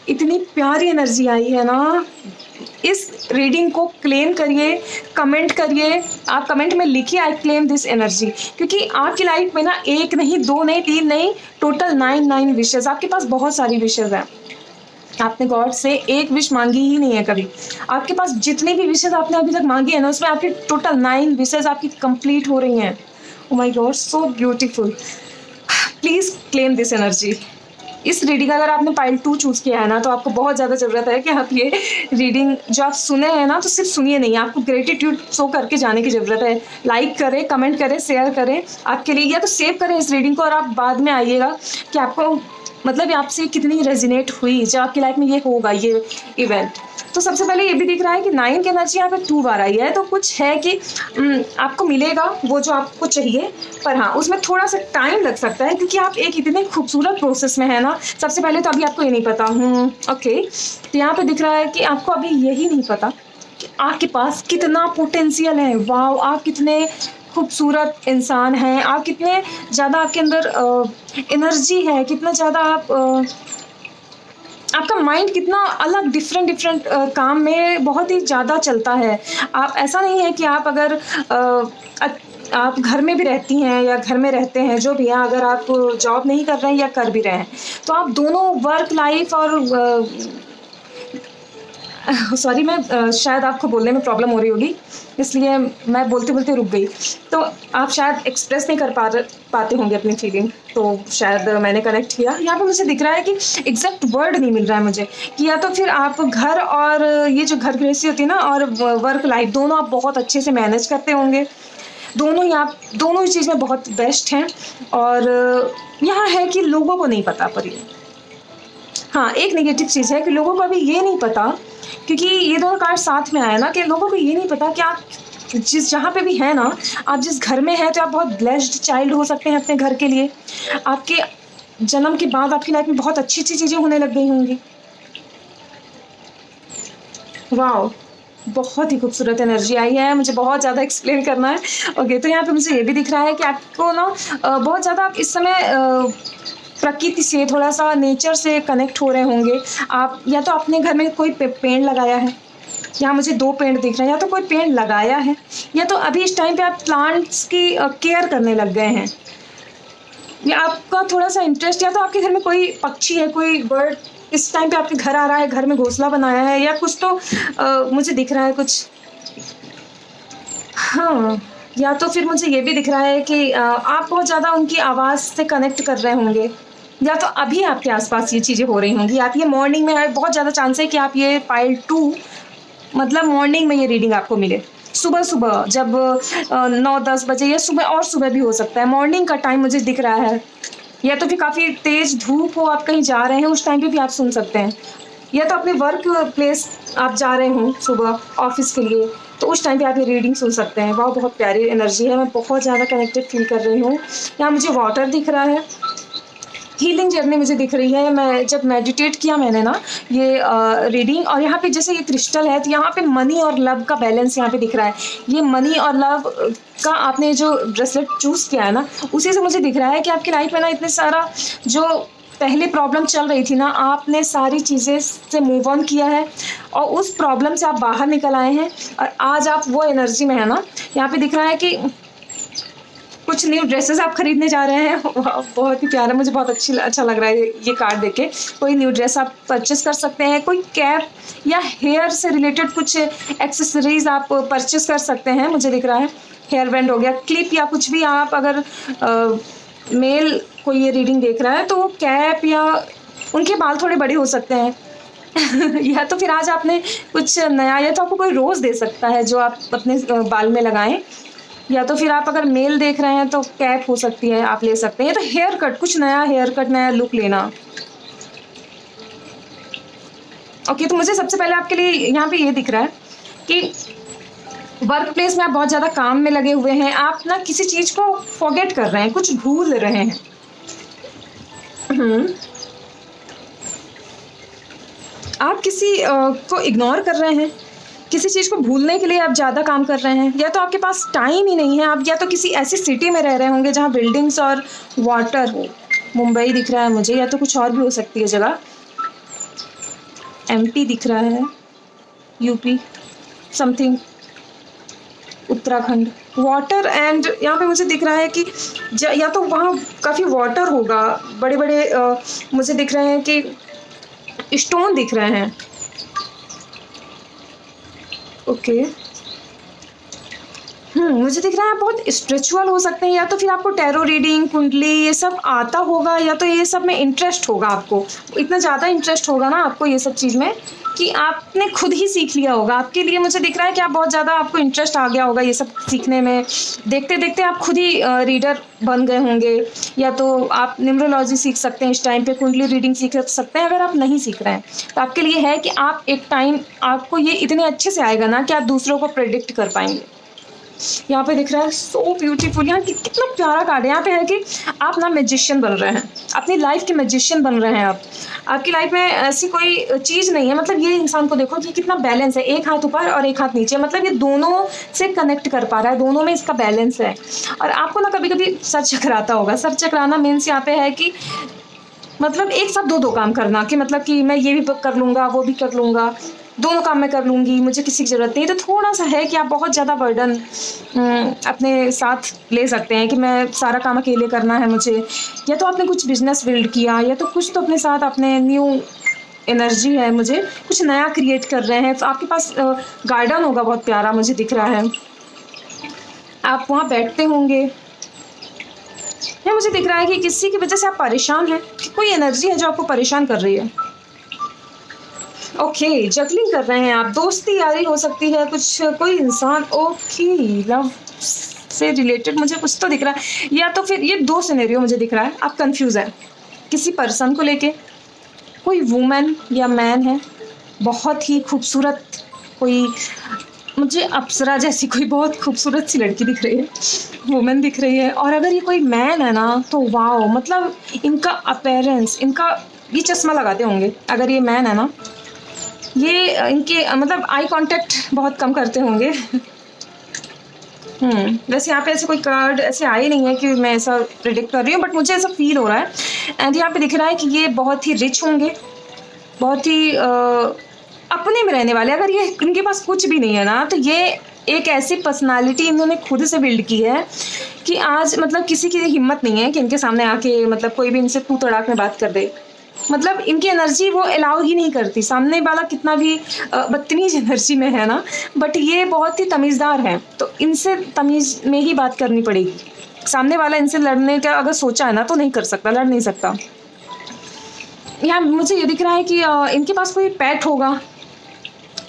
इतनी प्यारी एनर्जी आई है ना। इस रीडिंग को क्लेम करिए, कमेंट करिए, आप कमेंट में लिखिए आई क्लेम दिस एनर्जी, क्योंकि आपकी लाइफ में ना 1 नहीं, 2 नहीं, 3 नहीं, टोटल 9 विशेज़। आपके पास बहुत सारी विशेज़ हैं, आपने गॉड से एक विश मांगी ही नहीं है कभी। आपके पास जितनी भी विशेज़ आपने अभी तक मांगी है ना, उसमें आपकी टोटल 9 विशेज़ आपकी कंप्लीट हो रही हैं। ओह my God, so beautiful. Please claim this energy. इस रीडिंग अगर आपने पाइल 2 चूज़ किया है ना, तो आपको बहुत ज़्यादा ज़रूरत है कि आप ये रीडिंग जो आप सुने हैं ना, तो सिर्फ सुनिए नहीं, आपको ग्रेटिट्यूड शो करके जाने की ज़रूरत है। लाइक करें, कमेंट करें, शेयर करें आपके लिए, या तो सेव करें इस रीडिंग को और आप बाद में आइएगा कि आपको मतलब आपसे कितनी रेजिनेट हुई, जब आपकी लाइफ में ये होगा ये इवेंट। तो सबसे पहले ये भी दिख रहा है कि 9 की एनर्जी यहाँ पे 2 बार आई है, तो कुछ है कि आपको मिलेगा वो जो आपको चाहिए, पर हाँ उसमें थोड़ा सा टाइम लग सकता है क्योंकि आप एक इतने खूबसूरत प्रोसेस में है ना। सबसे पहले तो अभी आपको ये नहीं पता। ओके, तो यहाँ पे दिख रहा है कि आपको अभी यही नहीं पता कि आपके पास कितना पोटेंशियल है। वाह, आप कितने खूबसूरत इंसान हैं, आप कितने ज़्यादा आपके अंदर एनर्जी है, कितना ज़्यादा आप आपका माइंड कितना अलग डिफरेंट काम में बहुत ही ज़्यादा चलता है। आप ऐसा नहीं है कि आप अगर आप घर में भी रहती हैं या घर में रहते हैं, जो भी है, अगर आप जॉब नहीं कर रहे हैं या कर भी रहे हैं, तो आप दोनों वर्क लाइफ और सॉरी मैं शायद आपको बोलने में प्रॉब्लम हो रही होगी, इसलिए मैं बोलते बोलते रुक गई। तो आप शायद एक्सप्रेस नहीं कर पाते होंगे अपनी फीलिंग, तो शायद मैंने कनेक्ट किया। यहाँ पे मुझे दिख रहा है कि एग्जैक्ट वर्ड नहीं मिल रहा है मुझे, कि या तो फिर आप घर और ये जो घर गृहस्थी होती है ना और वर्क लाइफ, दोनों आप बहुत अच्छे से मैनेज करते होंगे। दोनों ही आप दोनों ही चीज़ में बहुत बेस्ट हैं। और यहाँ है कि लोगों को नहीं पता, पर ये हाँ एक नेगेटिव चीज़ है कि लोगों को अभी ये नहीं पता, क्योंकि ये दोनों कार्ड साथ में आया ना, कि लोगों को ये नहीं पता कि आप जिस जहाँ पे भी है ना, आप जिस घर में हैं, तो आप बहुत ब्लेस्ड चाइल्ड हो सकते हैं अपने घर के लिए। आपके जन्म के बाद आपकी लाइफ में बहुत अच्छी अच्छी चीज़ें होने लग गई होंगी। वाह, बहुत ही खूबसूरत एनर्जी आई है, मुझे बहुत ज़्यादा एक्सप्लेन करना है। ओके, तो यहाँ पे मुझे ये भी दिख रहा है कि आपको ना बहुत ज़्यादा आप इस समय प्रकृति से, थोड़ा सा नेचर से कनेक्ट हो रहे होंगे। आप या तो अपने घर में कोई पेड़ लगाया है, यहाँ मुझे 2 पेड़ दिख रहे हैं, या तो कोई पेड़ लगाया है या तो अभी इस टाइम पे आप प्लांट्स की केयर करने लग गए हैं, या आपका थोड़ा-सा इंटरेस्ट, या तो आपके घर में कोई पक्षी है, कोई बर्ड इस टाइम पे आपके घर आ रहा है, घर में घोंसला बनाया है, या कुछ तो मुझे दिख रहा है कुछ। हाँ, या तो फिर मुझे ये भी दिख रहा है कि आप बहुत ज़्यादा उनकी आवाज़ से कनेक्ट कर रहे होंगे, या तो अभी आपके आस-पास ये चीज़ें हो रही होंगी। आप ये मॉर्निंग में बहुत ज़्यादा चांस है कि आप ये पाइल 2 मतलब मॉर्निंग में ये रीडिंग आपको मिले। सुबह-सुबह जब 9-10 बजे, या सुबह और सुबह भी हो सकता है। मॉर्निंग का टाइम मुझे दिख रहा है, या तो फिर काफ़ी तेज़ धूप हो, आप कहीं जा रहे हैं, उस टाइम पे भी आप सुन सकते हैं। या तो अपने वर्क प्लेस आप जा रहे हों सुबह ऑफ़िस के लिए, तो उस टाइम पे आप ये रीडिंग सुन सकते हैं। वाह! बहुत प्यारी एनर्जी है, मैं बहुत ज़्यादा कनेक्टेड फ़ील कर रही हूँ। यहाँ मुझे वाटर दिख रहा है, हीलिंग जर्नी मुझे दिख रही है। मैं जब मेडिटेट किया मैंने ना ये रीडिंग, और यहाँ पे जैसे ये क्रिस्टल है, तो यहाँ पे मनी और लव का बैलेंस यहाँ पे दिख रहा है। ये मनी और लव का आपने जो ब्रेसलेट चूज़ किया है ना, उसी से मुझे दिख रहा है कि आपकी लाइफ में ना इतने सारा जो पहले प्रॉब्लम चल रही थी ना, आपने सारी चीज़ें से मूव ऑन किया है और उस प्रॉब्लम से आप बाहर निकल आए हैं, और आज आप वो एनर्जी में है ना। यहाँ पे दिख रहा है कि कुछ न्यू ड्रेसेस आप खरीदने जा रहे हैं। बहुत ही प्यारा, मुझे बहुत अच्छा लग रहा है ये कार्ड देख के। कोई न्यू ड्रेस आप परचेस कर सकते हैं, कोई कैप या हेयर से रिलेटेड कुछ एक्सेसरीज आप परचेस कर सकते हैं, मुझे दिख रहा है। हेयर बैंड हो गया, क्लिप या कुछ भी। आप अगर मेल कोई ये रीडिंग देख रहा है तो वो कैप, या उनके बाल थोड़े बड़े हो सकते हैं या तो फिर आज आपने कुछ नया, या तो आपको कोई रोज़ दे सकता है जो आप अपने बाल में लगाएं, या तो फिर आप अगर मेल देख रहे हैं तो कैप हो सकती है, आप ले सकते हैं। या तो हेयर कट, कुछ नया हेयर कट, नया लुक लेना। ओके, तो मुझे सबसे पहले आपके लिए यहाँ पे ये दिख रहा है कि वर्क प्लेस में आप बहुत ज़्यादा काम में लगे हुए हैं। आप ना किसी चीज़ को फॉरगेट कर रहे हैं, कुछ भूल रहे हैं। आप किसी को इग्नोर कर रहे हैं, किसी चीज़ को भूलने के लिए आप ज़्यादा काम कर रहे हैं, या तो आपके पास टाइम ही नहीं है। आप या तो किसी ऐसी सिटी में रह रहे होंगे जहाँ बिल्डिंग्स और वाटर हो। मुंबई दिख रहा है मुझे, या तो कुछ और भी हो सकती है जगह। एमपी दिख रहा है, UP something, Uttarakhand. Water and यहाँ पे मुझे दिख रहा है कि या तो वहाँ काफ़ी वाटर होगा, बड़े बड़े मुझे दिख रहे हैं कि स्टोन दिख रहे हैं। ओके, मुझे दिख रहा है आप बहुत स्पिरिचुअल हो सकते हैं, या तो फिर आपको टैरो रीडिंग, कुंडली ये सब आता होगा, या तो ये सब में इंटरेस्ट होगा। आपको इतना ज़्यादा इंटरेस्ट होगा ना आपको ये सब चीज़ में कि आपने खुद ही सीख लिया होगा। आपके लिए मुझे दिख रहा है कि आप बहुत ज़्यादा, आपको इंटरेस्ट आ गया होगा ये सब सीखने में। देखते देखते आप खुद ही रीडर बन गए होंगे, या तो आप न्यूमरोलॉजी सीख सकते हैं इस टाइम पे, कुंडली रीडिंग सीख सकते हैं। अगर आप नहीं सीख रहे हैं तो आपके लिए है कि आप एक टाइम, आपको ये इतने अच्छे से आएगा ना कि आप दूसरों को प्रेडिक्ट कर पाएंगे। यहाँ पे दिख रहा है सो ब्यूटीफुल। यहाँ कितना प्यारा कार्ड है। यहाँ पे है कि आप ना मैजिशियन बन रहे हैं, अपनी लाइफ के मैजिशियन बन रहे हैं आप। आपकी लाइफ में ऐसी कोई चीज़ नहीं है, मतलब ये इंसान को देखो कि कितना बैलेंस है, एक हाथ ऊपर और एक हाथ नीचे, मतलब ये दोनों से कनेक्ट कर पा रहा है, दोनों में इसका बैलेंस है। और आपको ना कभी कभी सर चकराता होगा। सर चकराना मीन्स यहाँ पे है कि मतलब एक साथ दो काम करना, कि मतलब कि मैं ये भी कर लूँगा, वो भी कर लूँगा, दोनों काम मैं कर लूँगी, मुझे किसी की ज़रूरत नहीं। तो थोड़ा सा है कि आप बहुत ज़्यादा बर्डन अपने साथ ले सकते हैं कि मैं सारा काम अकेले करना है मुझे, या तो आपने कुछ बिजनेस बिल्ड किया, या तो कुछ तो अपने साथ अपने न्यू एनर्जी है, मुझे कुछ नया क्रिएट कर रहे हैं। तो आपके पास गार्डन होगा बहुत प्यारा, मुझे दिख रहा है। आप वहाँ बैठते होंगे, या मुझे दिख रहा है कि किसी की वजह से आप परेशान हैं, कि कोई एनर्जी है जो आपको परेशान कर रही है। ओके, जगलिंग कर रहे हैं आप, दोस्ती यारी हो सकती है, कुछ कोई इंसान। ओके, लव से रिलेटेड मुझे कुछ तो दिख रहा है, या तो फिर ये दो सिनेरियो मुझे दिख रहा है। आप कंफ्यूज हैं किसी पर्सन को लेके, कोई वुमेन या मैन है, बहुत ही खूबसूरत, कोई मुझे अप्सरा जैसी कोई बहुत खूबसूरत सी लड़की दिख रही है, वुमेन दिख रही है। और अगर ये कोई मैन है ना तो वाओ, मतलब इनका अपीयरेंस, इनका ये चश्मा लगाते होंगे अगर ये मैन है ना, ये इनके मतलब आई कांटेक्ट बहुत कम करते होंगे। वैसे यहाँ पे ऐसे कोई कार्ड ऐसे आए नहीं है कि मैं ऐसा प्रेडिक्ट कर रही हूँ, बट मुझे ऐसा फील हो रहा है। एंड यहाँ पे दिख रहा है कि ये बहुत ही रिच होंगे, बहुत ही अपने में रहने वाले, अगर ये इनके पास कुछ भी नहीं है ना, तो ये एक ऐसी पर्सनालिटी इन्होंने खुद से बिल्ड की है कि आज मतलब किसी की हिम्मत नहीं है कि इनके सामने आके मतलब कोई भी इनसे तू तड़ाक में बात कर दे। मतलब इनकी एनर्जी वो अलाउ ही नहीं करती, सामने वाला कितना भी बदतमीज एनर्जी में है ना, बट ये बहुत ही तमीज़दार है, तो इनसे तमीज़ में ही बात करनी पड़ेगी। सामने वाला इनसे लड़ने का अगर सोचा है ना तो नहीं कर सकता, लड़ नहीं सकता। यहाँ मुझे ये दिख रहा है कि इनके पास कोई पेट होगा,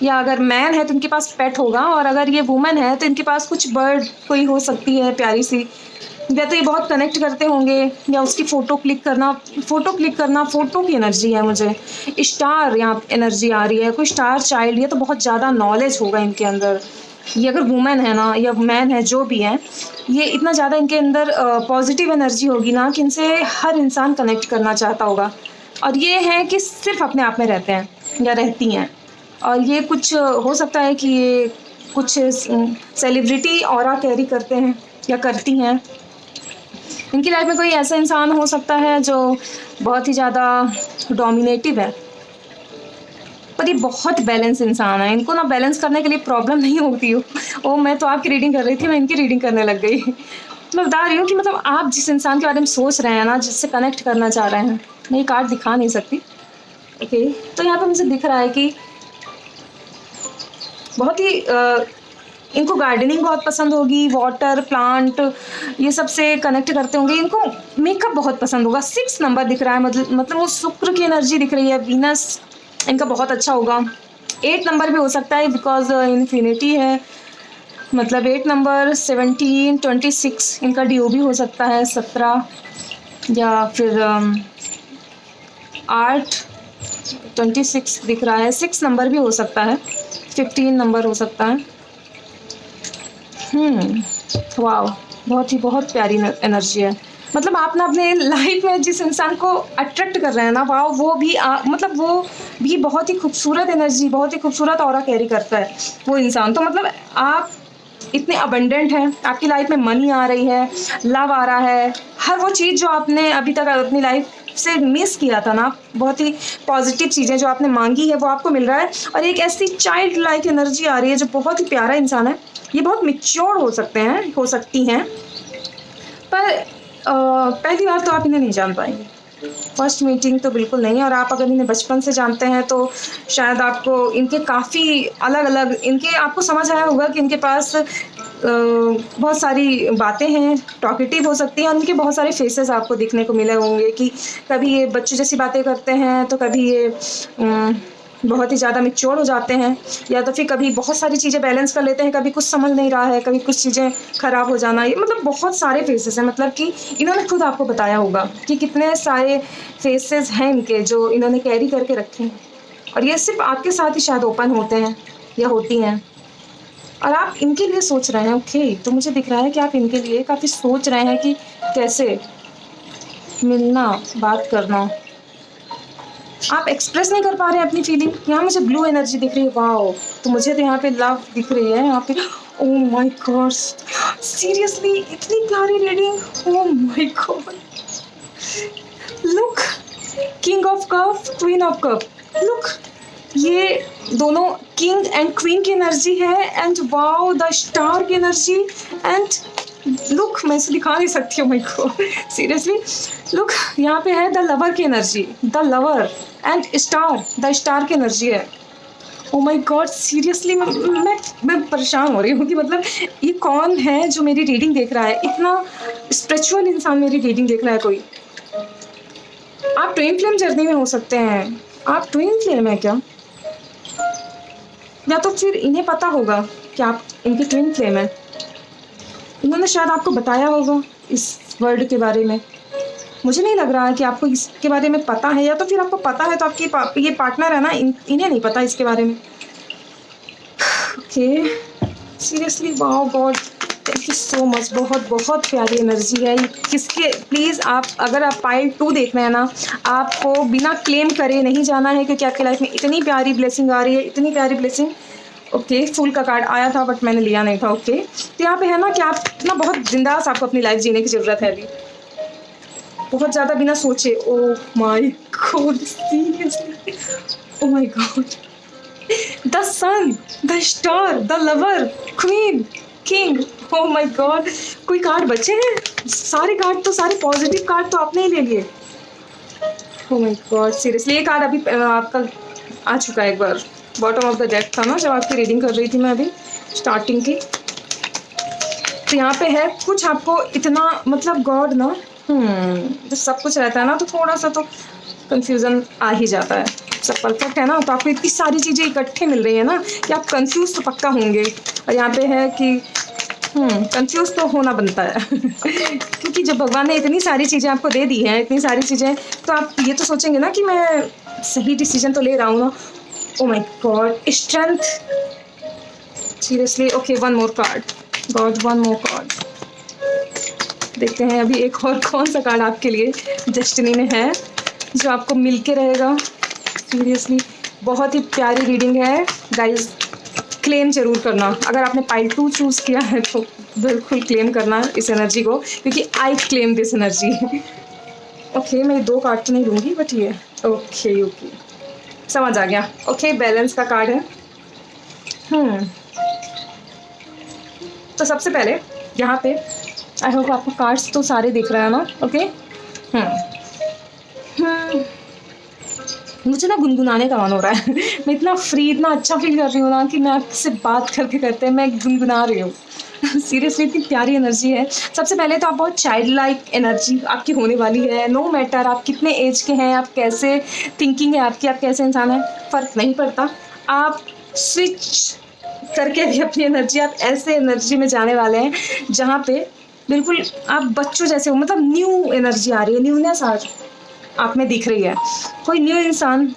या अगर मैन है तो इनके पास पेट होगा, और अगर ये वुमेन है तो इनके पास कुछ बर्ड कोई हो सकती है प्यारी सी, या तो ये बहुत कनेक्ट करते होंगे, या उसकी फ़ोटो क्लिक करना, फ़ोटो की एनर्जी है मुझे। स्टार यहाँ एनर्जी आ रही है, कोई स्टार चाइल्ड, ये तो बहुत ज़्यादा नॉलेज होगा इनके अंदर। ये अगर वुमेन है ना या मैन है, जो भी है, ये इतना ज़्यादा इनके अंदर पॉजिटिव एनर्जी होगी ना कि इनसे हर इंसान कनेक्ट करना चाहता होगा। और ये है कि सिर्फ अपने आप में रहते हैं या रहती हैं, और ये कुछ हो सकता है कि ये कुछ सेलिब्रिटी ऑरा कैरी करते हैं या करती हैं। इनकी लाइफ में कोई ऐसा इंसान हो सकता है जो बहुत ही ज़्यादा डोमिनेटिव है, पर ये बहुत बैलेंस इंसान है। इनको ना बैलेंस करने के लिए प्रॉब्लम नहीं होती हो। ओ, मैं तो आपकी रीडिंग कर रही थी, मैं इनकी रीडिंग करने लग गई। मैं बता रही हूँ कि मतलब आप जिस इंसान के बारे में सोच रहे हैं ना, जिससे कनेक्ट करना चाह रहे हैं, मैं ये कार्ड दिखा नहीं सकती, ओके। तो यहाँ पे मुझे दिख रहा है कि बहुत ही इनको गार्डनिंग बहुत पसंद होगी, वाटर प्लांट ये सब से कनेक्ट करते होंगे। इनको मेकअप बहुत पसंद होगा। 6 नंबर दिख रहा है, मतलब वो शुक्र की एनर्जी दिख रही है, वीनस इनका बहुत अच्छा होगा। 8 नंबर भी हो सकता है बिकॉज इन्फिनिटी है, मतलब 8 नंबर, 17, 26 इनका डी.ओ. भी हो सकता है, 17 या फिर 8, 26 दिख रहा है। 6 नंबर भी हो सकता है, 15 नंबर हो सकता है। वाओ, बहुत प्यारी एनर्जी है। मतलब आप ना अपने लाइफ में जिस इंसान को अट्रैक्ट कर रहे हैं ना, वाओ, वो भी बहुत ही खूबसूरत एनर्जी, बहुत ही खूबसूरत ऑरा कैरी करता है वो इंसान। तो मतलब आप इतने अबंडेंट हैं, आपकी लाइफ में मनी आ रही है, लव आ रहा है, हर वो चीज़ जो आपने अभी तक अपनी लाइफ से मिस किया था ना, बहुत ही पॉजिटिव चीज़ें जो आपने मांगी है वो आपको मिल रहा है। और एक ऐसी चाइल्ड लाइक एनर्जी आ रही है जो बहुत ही प्यारा इंसान है। ये बहुत मैच्योर हो सकती हैं, पर पहली बार तो आप इन्हें नहीं जान पाएंगे, फर्स्ट मीटिंग तो बिल्कुल नहीं। और आप अगर इन्हें बचपन से जानते हैं तो शायद आपको इनके काफ़ी अलग इनके आपको समझ आया होगा कि इनके पास बहुत सारी बातें हैं, टॉकेटिव हो सकती हैं, और उनके बहुत सारे फेसेस आपको दिखने को मिले होंगे कि कभी ये बच्चों जैसी बातें करते हैं, तो कभी ये बहुत ही ज़्यादा मैच्योर हो जाते हैं, या तो फिर कभी बहुत सारी चीज़ें बैलेंस कर लेते हैं, कभी कुछ समझ नहीं रहा है, कभी कुछ चीज़ें ख़राब हो जाना। ये मतलब बहुत सारे फेसेस हैं, मतलब कि इन्होंने खुद आपको बताया होगा कि कितने सारे फेसेस हैं इनके जो इन्होंने कैरी करके रखे हैं, और ये सिर्फ आपके साथ ही शायद ओपन होते हैं या होती हैं। और आप इनके लिए सोच रहे हैं, ओके। तो मुझे दिख रहा है कि आप इनके लिए काफ़ी सोच रहे हैं कि कैसे मिलना, बात करना। आप एक्सप्रेस नहीं कर पा रहे हैं अपनी फीलिंग। यहाँ मुझे ब्लू एनर्जी दिख रही है, वाओ। तो मुझे तो यहाँ पे लव दिख रही है यहाँ पे। ओह माय गॉड, सीरियसली इतनी प्यारी reading, oh my God. Look, king of cup, queen of cup, look, ये दोनों किंग एंड क्वीन की एनर्जी है, एंड वाओ द स्टार की एनर्जी, एंड लुक, मैं इसे दिखा नहीं सकती हूँ मेरे को, सीरियसली। लुक, यहाँ पे है द लवर की energy, the lover and star, the star की एनर्जी है। ओ माय गॉड, सीरियसली मैं परेशान हो रही हूँ कि मतलब ये कौन है जो मेरी रीडिंग देख रहा है, इतना स्पिरिचुअल इंसान मेरी रीडिंग देख रहा है कोई। आप ट्विन फ्लेम जर्नी में हो सकते हैं। आप ट्विन फ्लेम है क्या? या तो फिर इन्हें पता होगा कि आप इनकी ट्विन फ्लेम है, इन्होंने शायद आपको बताया होगा इस वर्ड के बारे में। मुझे नहीं लग रहा है कि आपको इसके बारे में पता है, या तो फिर आपको पता है तो आपकी ये पार्टनर है ना, इन्हें नहीं पता इसके बारे में। Okay, seriously, wow God, thank you so much. बहुत प्यारी एनर्जी है किसके। प्लीज़ आप, अगर आप पाइल 2 देख रहे हैं ना, आपको बिना क्लेम करे नहीं जाना है, क्योंकि आपकी लाइफ में इतनी प्यारी ब्लेसिंग आ रही है, इतनी प्यारी ब्लेसिंग। ओके, फूल का कार्ड आया था बट मैंने लिया नहीं था। ओके, तो यहाँ पे है ना कि आप ना बहुत बिंदास, आपको अपनी लाइफ जीने की ज़रूरत है अभी, बहुत ज़्यादा बिना सोचे। Oh my god, seriously, oh my god, the sun, the star, the lover, queen, king. Oh my god, कोई कार्ड बचे हैं? सारे कार्ड तो, सारे पॉजिटिव कार्ड तो आपने ही ले लिए। ओह माय गॉड, सीरियसली ये कार्ड अभी आपका आ चुका है एक बार। बॉटम ऑफ द डेक था ना जब आपकी रीडिंग कर रही थी मैं अभी स्टार्टिंग की। तो यहाँ पे है कुछ आपको इतना, मतलब गॉड ना, जब सब कुछ रहता है ना तो थोड़ा सा तो कंफ्यूजन आ ही जाता है। सब परफेक्ट है ना तो आपको इतनी सारी चीज़ें इकट्ठे मिल रही है ना कि आप कंफ्यूज तो पक्का होंगे। और यहाँ पे है कि कंफ्यूज तो होना बनता है क्योंकि जब भगवान ने इतनी सारी चीज़ें आपको दे दी हैं, इतनी सारी चीज़ें, तो आप ये तो सोचेंगे ना कि मैं सही डिसीजन तो ले रहा हूँ ना। Oh my God, strength, seriously. Okay, one more card, God one more card. देखते हैं अभी एक और कौन सा कार्ड आपके लिए डेस्टिनी में है जो आपको मिल के रहेगा। सीरियसली बहुत ही प्यारी रीडिंग है गाइस, क्लेम जरूर करना। अगर आपने पाइल 2 चूज़ किया है तो बिल्कुल क्लेम करना इस एनर्जी को, क्योंकि I claim this energy. Okay, मैं 2 कार्ड तो नहीं लूँगी बट ये ओके ओके समझ आ गया। ओके, बैलेंस का कार्ड है। तो सबसे पहले यहाँ पे आई होप आपको कार्ड्स तो सारे दिख रहे हैं ना। ओके, मुझे ना गुनगुनाने का मन हो रहा है मैं इतना फ्री, इतना अच्छा फील कर रही हूँ ना कि मैं आपसे बात करते करते मैं गुनगुना रही हूँ सीरियसली इतनी प्यारी एनर्जी है। सबसे पहले तो आप बहुत चाइल्ड लाइक एनर्जी आपकी होने वाली है। नो मैटर आप कितने एज के हैं, आप कैसे थिंकिंग है आपकी, आप कैसे इंसान है, फ़र्क नहीं पड़ता। आप स्विच करके भी अपनी एनर्जी, आप ऐसे एनर्जी में जाने वाले हैं जहाँ पे बिल्कुल आप बच्चों जैसे हो, मतलब न्यू एनर्जी आ रही है, न्यूनेस आप में दिख रही है। कोई न्यू इंसान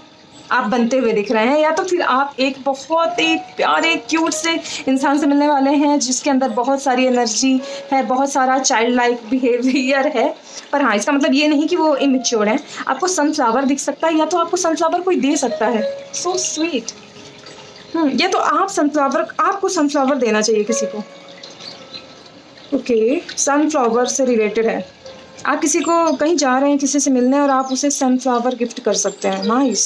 आप बनते हुए दिख रहे हैं, या तो फिर आप एक बहुत ही प्यारे क्यूट से इंसान से मिलने वाले हैं जिसके अंदर बहुत सारी एनर्जी है, बहुत सारा चाइल्ड लाइक बिहेवियर है। पर हाँ, इसका मतलब ये नहीं कि वो इमेच्योर है। आपको सनफ्लावर दिख सकता है, या तो आपको सनफ्लावर कोई दे सकता है। So sweet. ये तो आप सनफ्लावर, आपको सनफ्लावर देना चाहिए किसी को। ओके, सनफ्लावर से रिलेटेड है। आप किसी को कहीं जा रहे हैं किसी से मिलने और आप उसे सनफ्लावर गिफ्ट कर सकते हैं। नाइस।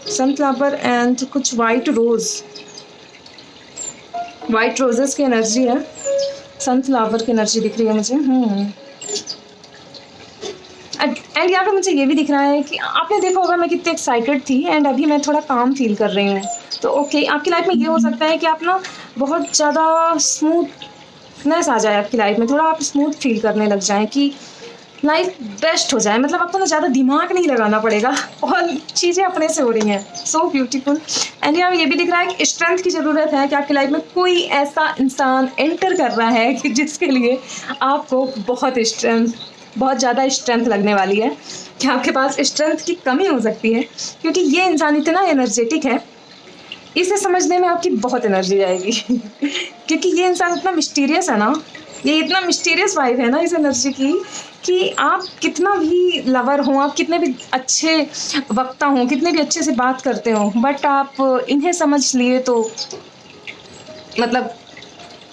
सनफ्लावर एंड कुछ वाइट रोज, वाइट रोजेस की एनर्जी है, सनफ्लावर की एनर्जी दिख रही है मुझे। एंड यहाँ पे मुझे ये भी दिख रहा है कि आपने देखा होगा मैं कितनी एक्साइटेड थी एंड अभी मैं थोड़ा काम फील कर रही हूँ। तो ओके, आपकी लाइफ में ये हो सकता है कि आप ना बहुत ज़्यादा स्मूथनेस आ जाए आपकी लाइफ में, थोड़ा आप स्मूथ फील करने लग जाएं कि लाइफ बेस्ट हो जाए। मतलब आपको ना ज़्यादा दिमाग नहीं लगाना पड़ेगा और चीज़ें अपने से हो रही हैं। So beautiful. एंड यहाँ ये भी दिख रहा है कि स्ट्रेंथ की ज़रूरत है कि आपकी लाइफ में कोई ऐसा इंसान एंटर कर रहा है कि जिसके लिए आपको बहुत ज़्यादा स्ट्रेंथ लगने वाली है, कि आपके पास स्ट्रेंथ की कमी हो सकती है, क्योंकि ये इंसान इतना एनर्जेटिक है, इसे समझने में आपकी बहुत एनर्जी आएगी क्योंकि ये इंसान इतना मिस्टीरियस है ना, ये इतना मिस्टीरियस वाइब है ना इस एनर्जी की, कि आप कितना भी लवर हो, आप कितने भी अच्छे वक्ता हों, कितने भी अच्छे से बात करते हो, बट आप इन्हें समझ लिए तो मतलब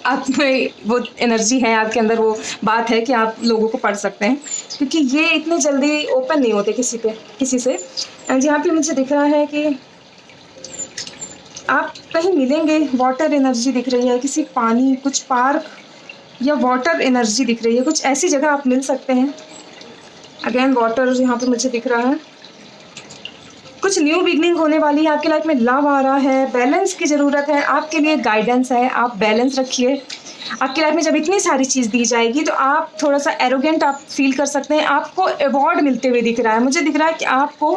आप में वो एनर्जी है, आपके अंदर वो बात है कि आप लोगों को पढ़ सकते हैं, क्योंकि ये इतने जल्दी ओपन नहीं होते किसी से। एंड यहाँ पे मुझे दिख रहा है कि आप कहीं मिलेंगे। वाटर एनर्जी दिख रही है, किसी पानी, कुछ पार्क या वाटर एनर्जी दिख रही है, कुछ ऐसी जगह आप मिल सकते हैं। अगेन वाटर यहाँ पे मुझे दिख रहा है। कुछ न्यू बिगनिंग होने वाली है आपकी लाइफ में, लव आ रहा है, बैलेंस की ज़रूरत है, आपके लिए गाइडेंस है, आप बैलेंस रखिए। आपकी लाइफ में जब इतनी सारी चीज़ दी जाएगी तो आप थोड़ा सा एरोगेंट आप फील कर सकते हैं। आपको अवार्ड मिलते हुए दिख रहा है, मुझे दिख रहा है कि आपको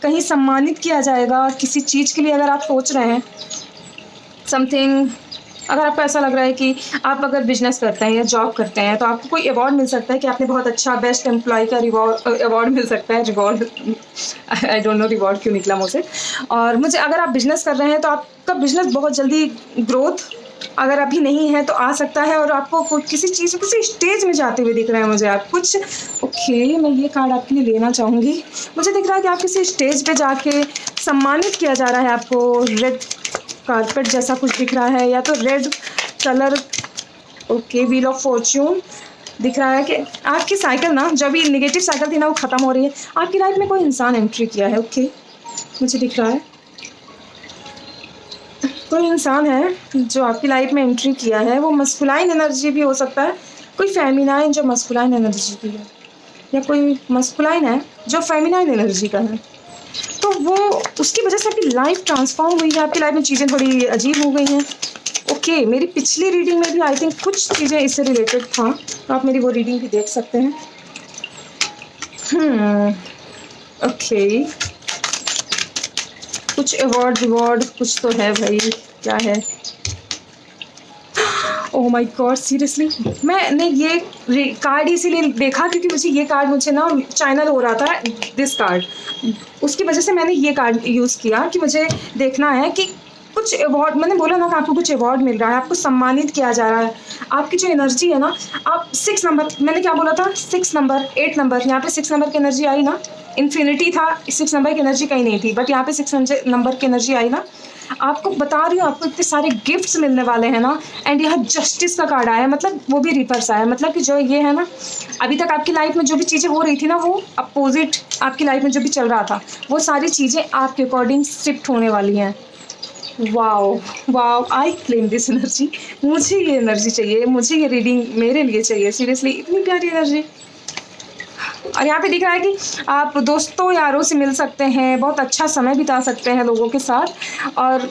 कहीं सम्मानित किया जाएगा किसी चीज़ के लिए। अगर आप सोच रहे हैं समथिंग, अगर आपको ऐसा लग रहा है कि आप अगर बिजनेस करते हैं या जॉब करते हैं तो आपको कोई अवार्ड मिल सकता है कि आपने बहुत अच्छा बेस्ट एम्प्लॉय का अवार्ड मिल सकता है। Reward, I don't know reward क्यों निकला मुझे। और मुझे, अगर आप बिजनेस कर रहे हैं तो आपका बिजनेस बहुत जल्दी ग्रोथ अगर अभी नहीं है तो आ सकता है, और आपको किसी चीज़, किसी स्टेज में जाते हुए दिख रहे हैं मुझे आप कुछ। ओके, मैं ये कार्ड आपके लिए लेना चाहूँगी। मुझे दिख रहा है कि आप किसी स्टेज पे जाके सम्मानित किया जा रहा है, आपको रेड कारपेट जैसा कुछ दिख रहा है, या तो red colour. Okay, wheel of Fortune, दिख रहा है कि आपकी साइकिल ना, जो भी नेगेटिव साइकिल थी ना, वो ख़त्म हो रही है। आपकी लाइफ में कोई इंसान एंट्री किया है। ओके, मुझे दिख रहा है कोई इंसान है जो आपकी लाइफ में एंट्री किया है। वो मस्कुलाइन एनर्जी भी हो सकता है, कोई फेमिनाइन जो मस्कुलाइन एनर्जी की है, या कोई मस्कुलाइन है जो फेमिनाइन एनर्जी का है। तो वो उसकी वजह से आपकी लाइफ ट्रांसफॉर्म हुई है, आपकी लाइफ में चीज़ें थोड़ी अजीब हो गई हैं। ओके, मेरी पिछली रीडिंग में भी आई थिंक कुछ चीज़ें इससे रिलेटेड था, तो आप मेरी वो रीडिंग भी देख सकते हैं। ओके, कुछ अवार्ड रिवॉर्ड कुछ तो है भाई, क्या है? ओह माय गॉड, सीरियसली मैंने ये कार्ड इसीलिए देखा क्योंकि मुझे ना चैनल हो रहा था दिस कार्ड, उसकी वजह से मैंने ये कार्ड यूज़ किया कि मुझे देखना है कि कुछ अवार्ड, मैंने बोला ना कि आपको कुछ अवार्ड मिल रहा है, आपको सम्मानित किया जा रहा है। आपकी जो एनर्जी है ना, आप 6 नंबर, मैंने क्या बोला था, 6 नंबर 8 नंबर, यहाँ पे 6 नंबर की एनर्जी आई ना, इन्फिनिटी था, 6 नंबर की एनर्जी कहीं नहीं थी, बट यहाँ पे 6 नंबर की एनर्जी आई ना। आपको बता रही हूँ, आपको इतने सारे गिफ्ट्स मिलने वाले हैं ना। एंड यहाँ जस्टिस का कार्ड आया है, मतलब वो भी रिवर्स आया, मतलब कि जो ये है ना, अभी तक आपकी लाइफ में जो भी चीज़ें हो रही थी ना, वो अपोजिट आपकी लाइफ में जो भी चल रहा था, वो सारी चीज़ें आपके अकॉर्डिंग शिफ्ट होने वाली हैं। Wow wow, I claim this energy. मुझे ये एनर्जी चाहिए, मुझे ये रीडिंग मेरे लिए चाहिए, सीरियसली इतनी प्यारी एनर्जी। और यहाँ पे दिख रहा है कि आप दोस्तों यारों से मिल सकते हैं, बहुत अच्छा समय बिता सकते हैं लोगों के साथ। और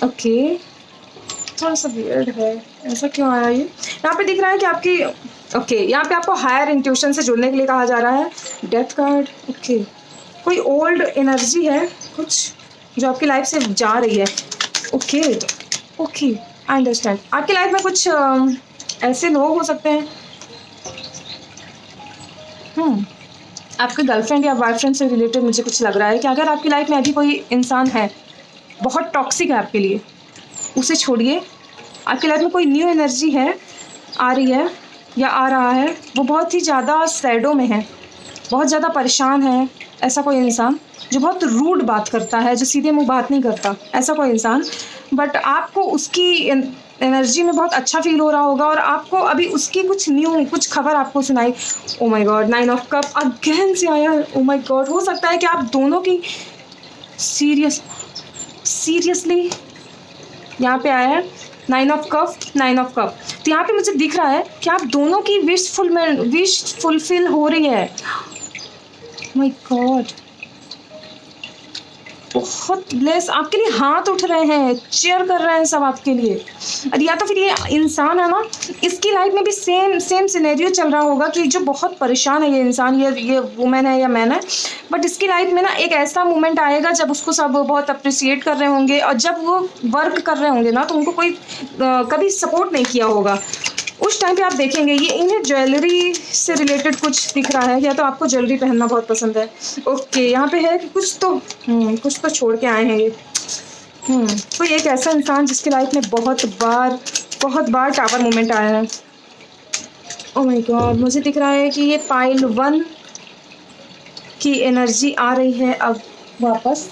ओके, थोड़ा सा वियर्ड है, ऐसा क्यों आया ये? यहाँ पे दिख रहा है कि आपकी यहाँ पे आपको हायर इंट्यूशन से जुड़ने के लिए कहा जा रहा है। डेथ कार्ड, ओके, कोई ओल्ड एनर्जी है कुछ जो आपकी लाइफ से जा रही है। Okay, I understand. आपकी लाइफ में कुछ ऐसे लोग हो सकते हैं, आपके गर्लफ्रेंड या बॉयफ्रेंड से रिलेटेड मुझे कुछ लग रहा है कि अगर आपकी लाइफ में अभी कोई इंसान है बहुत टॉक्सिक है आपके लिए, उसे छोड़िए। आपकी लाइफ में कोई न्यू एनर्जी है, आ रही है या आ रहा है, वो बहुत ही ज़्यादा सैडो में है, बहुत ज़्यादा परेशान है। ऐसा कोई इंसान जो बहुत रूड बात करता है, जो सीधे मुंह बात नहीं करता, ऐसा कोई इंसान। बट आपको उसकी एनर्जी में बहुत अच्छा फील हो रहा होगा, और आपको अभी उसकी कुछ खबर आपको सुनाई। Oh my God, 9 of cup again से आया। ओ माय गॉड, हो सकता है कि आप दोनों की सीरियसली यहाँ पे आया है 9 ऑफ कप। तो यहाँ पे मुझे दिख रहा है कि आप दोनों की विश फुलफिल हो रही है। माय गॉड, बहुत ब्लेस, आपके लिए हाथ उठ रहे हैं, चीयर कर रहे हैं सब आपके लिए। और या तो फिर ये इंसान है ना, इसकी लाइफ में भी सेम सिनेरियो चल रहा होगा कि जो बहुत परेशान है ये इंसान, ये वुमेन है या मैन है, बट इसकी लाइफ में ना एक ऐसा मोमेंट आएगा जब उसको सब बहुत अप्रिशिएट कर रहे होंगे, और जब वो वर्क कर रहे होंगे ना, तो उनको कोई कभी सपोर्ट नहीं किया होगा। उस टाइम पे आप देखेंगे ये इन्हें ज्वेलरी से रिलेटेड कुछ दिख रहा है, या तो आपको ज्वेलरी पहनना बहुत पसंद है। ओके, यहाँ पे है कि कुछ तो छोड़ के आए हैं ये। कोई एक ऐसा इंसान जिसकी लाइफ में बहुत बार टावर मोमेंट आया है। ओह माय गॉड, मुझे दिख रहा है कि ये पाइल 1 की एनर्जी आ रही है अब वापस।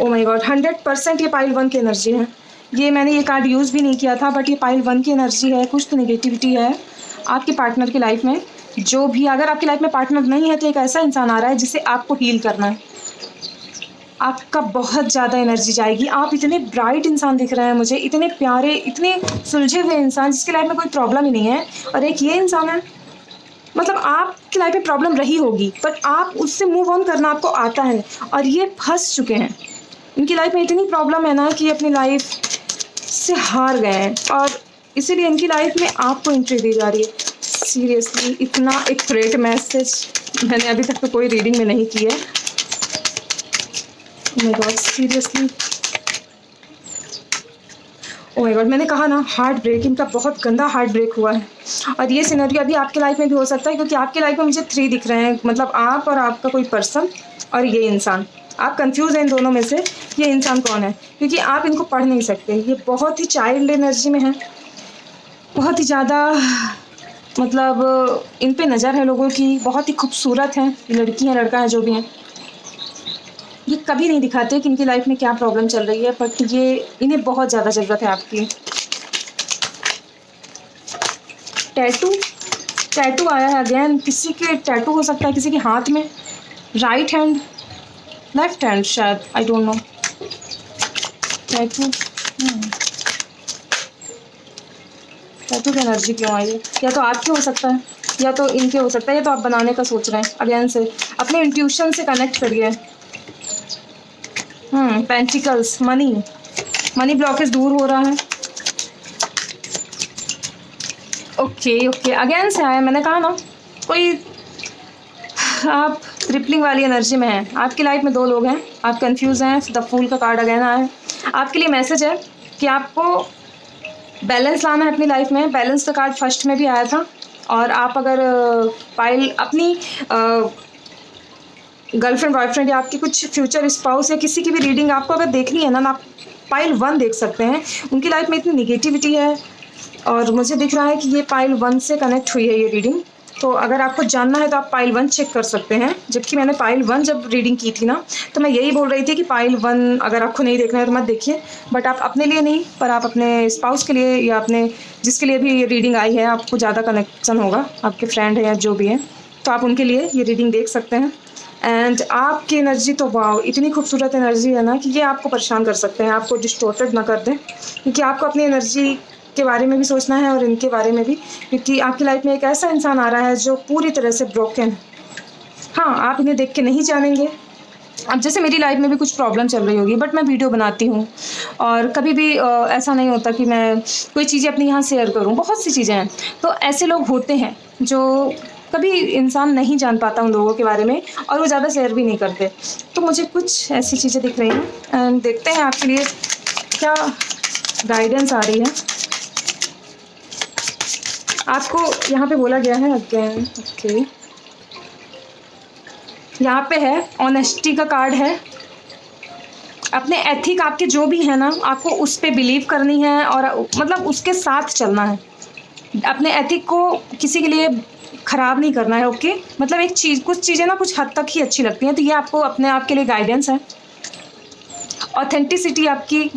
ओह माय गॉड, 100% ये पाइल 1 की एनर्जी है। मैंने ये कार्ड यूज़ भी नहीं किया था, बट ये पाइल 1 की एनर्जी है। कुछ तो नेगेटिविटी है आपके पार्टनर की लाइफ में। जो भी, अगर आपकी लाइफ में पार्टनर नहीं है तो एक ऐसा इंसान आ रहा है जिसे आपको हील करना है। आपका बहुत ज़्यादा एनर्जी जाएगी। आप इतने ब्राइट इंसान दिख रहे हैं मुझे, इतने प्यारे, इतने सुलझे हुए इंसान जिसकी लाइफ में कोई प्रॉब्लम ही नहीं है। और एक ये इंसान है, मतलब आपकी लाइफ में प्रॉब्लम रही होगी, बट आप उससे मूव ऑन करना आपको आता है, और ये फंस चुके हैं। इनकी लाइफ में इतनी प्रॉब्लम है ना कि अपनी लाइफ से हार गए हैं, और इसीलिए इनकी लाइफ में आपको एंट्री दी जा रही है। सीरियसली इतना एक थ्रेट मैसेज मैंने अभी तक तो कोई रीडिंग में नहीं की है। ओह my god, seriously oh my God, मैंने कहा ना, हार्ट ब्रेक, इनका बहुत गंदा हार्ट ब्रेक हुआ है। और ये सिनेरियो अभी आपकी लाइफ में भी हो सकता है, क्योंकि आपकी लाइफ में मुझे 3 दिख रहे हैं, मतलब आप और आपका कोई पर्सन और ये इंसान। आप कंफ्यूज हैं इन दोनों में से ये इंसान कौन है, क्योंकि आप इनको पढ़ नहीं सकते। ये बहुत ही चाइल्ड एनर्जी में है, बहुत ही ज़्यादा, मतलब इन पे नज़र है लोगों की, बहुत ही खूबसूरत हैं, लड़की हैं लड़का है जो भी हैं। ये कभी नहीं दिखाते कि इनकी लाइफ में क्या प्रॉब्लम चल रही है, बट ये इन्हें बहुत ज़्यादा ज़रूरत है आपकी। टैटू, टैटू आया है अगेन। किसी के टैटू हो सकता है, किसी के हाथ में, राइट हैंड, लेफ्ट हैंड शायद, I don't know. Tattoo, tattoo की एनर्जी क्यों आई है? या तो आपके हो सकता है, या तो इनके हो सकता है, या तो आप बनाने का सोच रहे हैं। अगेन से अपने इंट्यूशन से कनेक्ट करिए। पेंटिकल्स, मनी, मनी ब्लॉकेज दूर हो रहा है। ओके, अगेन से आया। मैंने कहा ना, कोई आप ट्रिपलिंग वाली एनर्जी में हैं। आपकी लाइफ में 2 लोग हैं, आप कंफ्यूज हैं। द फूल का कार्ड अगेन आया है। आपके लिए मैसेज है कि आपको बैलेंस लाना है अपनी लाइफ में। बैलेंस का कार्ड फर्स्ट में भी आया था। और आप अगर पाइल अपनी गर्लफ्रेंड, बॉयफ्रेंड या आपकी कुछ फ्यूचर स्पाउस या किसी की भी रीडिंग आपको अगर देखनी है ना, आप पाइल 1 देख सकते हैं। उनकी लाइफ में इतनी निगेटिविटी है और मुझे दिख रहा है कि ये पाइल 1 से कनेक्ट हुई है ये रीडिंग। तो अगर आपको जानना है तो आप पाइल 1 चेक कर सकते हैं। जबकि मैंने पाइल 1 जब रीडिंग की थी ना, तो मैं यही बोल रही थी कि पाइल 1 अगर आपको नहीं देखना है तो मत देखिए। बट आप अपने लिए नहीं, पर आप अपने स्पाउस के लिए या अपने जिसके लिए भी ये रीडिंग आई है, आपको ज़्यादा कनेक्शन होगा, आपके फ्रेंड है या जो भी है, तो आप उनके लिए ये रीडिंग देख सकते हैं। एंड आपकी एनर्जी तो वाओ, इतनी खूबसूरत एनर्जी है ना कि ये आपको परेशान कर सकते हैं, आपको डिस्टॉर्टेड ना कर दें। क्योंकि आपको अपनी एनर्जी के बारे में भी सोचना है और इनके बारे में भी, क्योंकि आपकी लाइफ में एक ऐसा इंसान आ रहा है जो पूरी तरह से ब्रोकन है। हाँ, आप इन्हें देख के नहीं जानेंगे। अब जैसे मेरी लाइफ में भी कुछ प्रॉब्लम चल रही होगी, बट मैं वीडियो बनाती हूँ और कभी भी ऐसा नहीं होता कि मैं कोई चीज़ें अपनी यहाँ शेयर करूँ। बहुत सी चीज़ें हैं, तो ऐसे लोग होते हैं जो कभी इंसान नहीं जान पाता उन लोगों के बारे में और वो ज़्यादा शेयर भी नहीं करते। तो मुझे कुछ ऐसी चीज़ें दिख रही हैं एंड देखते हैं आपके लिए क्या गाइडेंस आ रही है। आपको यहाँ पे बोला गया है अगेन, ओके, यहाँ पे है ऑनेस्टी का कार्ड है। अपने एथिक आपके जो भी है ना, आपको उस पर बिलीव करनी है और मतलब उसके साथ चलना है। अपने एथिक को किसी के लिए ख़राब नहीं करना है। ओके, मतलब एक चीज़, कुछ चीज़ें ना कुछ हद तक ही अच्छी लगती हैं, तो ये आपको अपने आप के लिए गाइडेंस है। ऑथेंटिसिटी आपकी,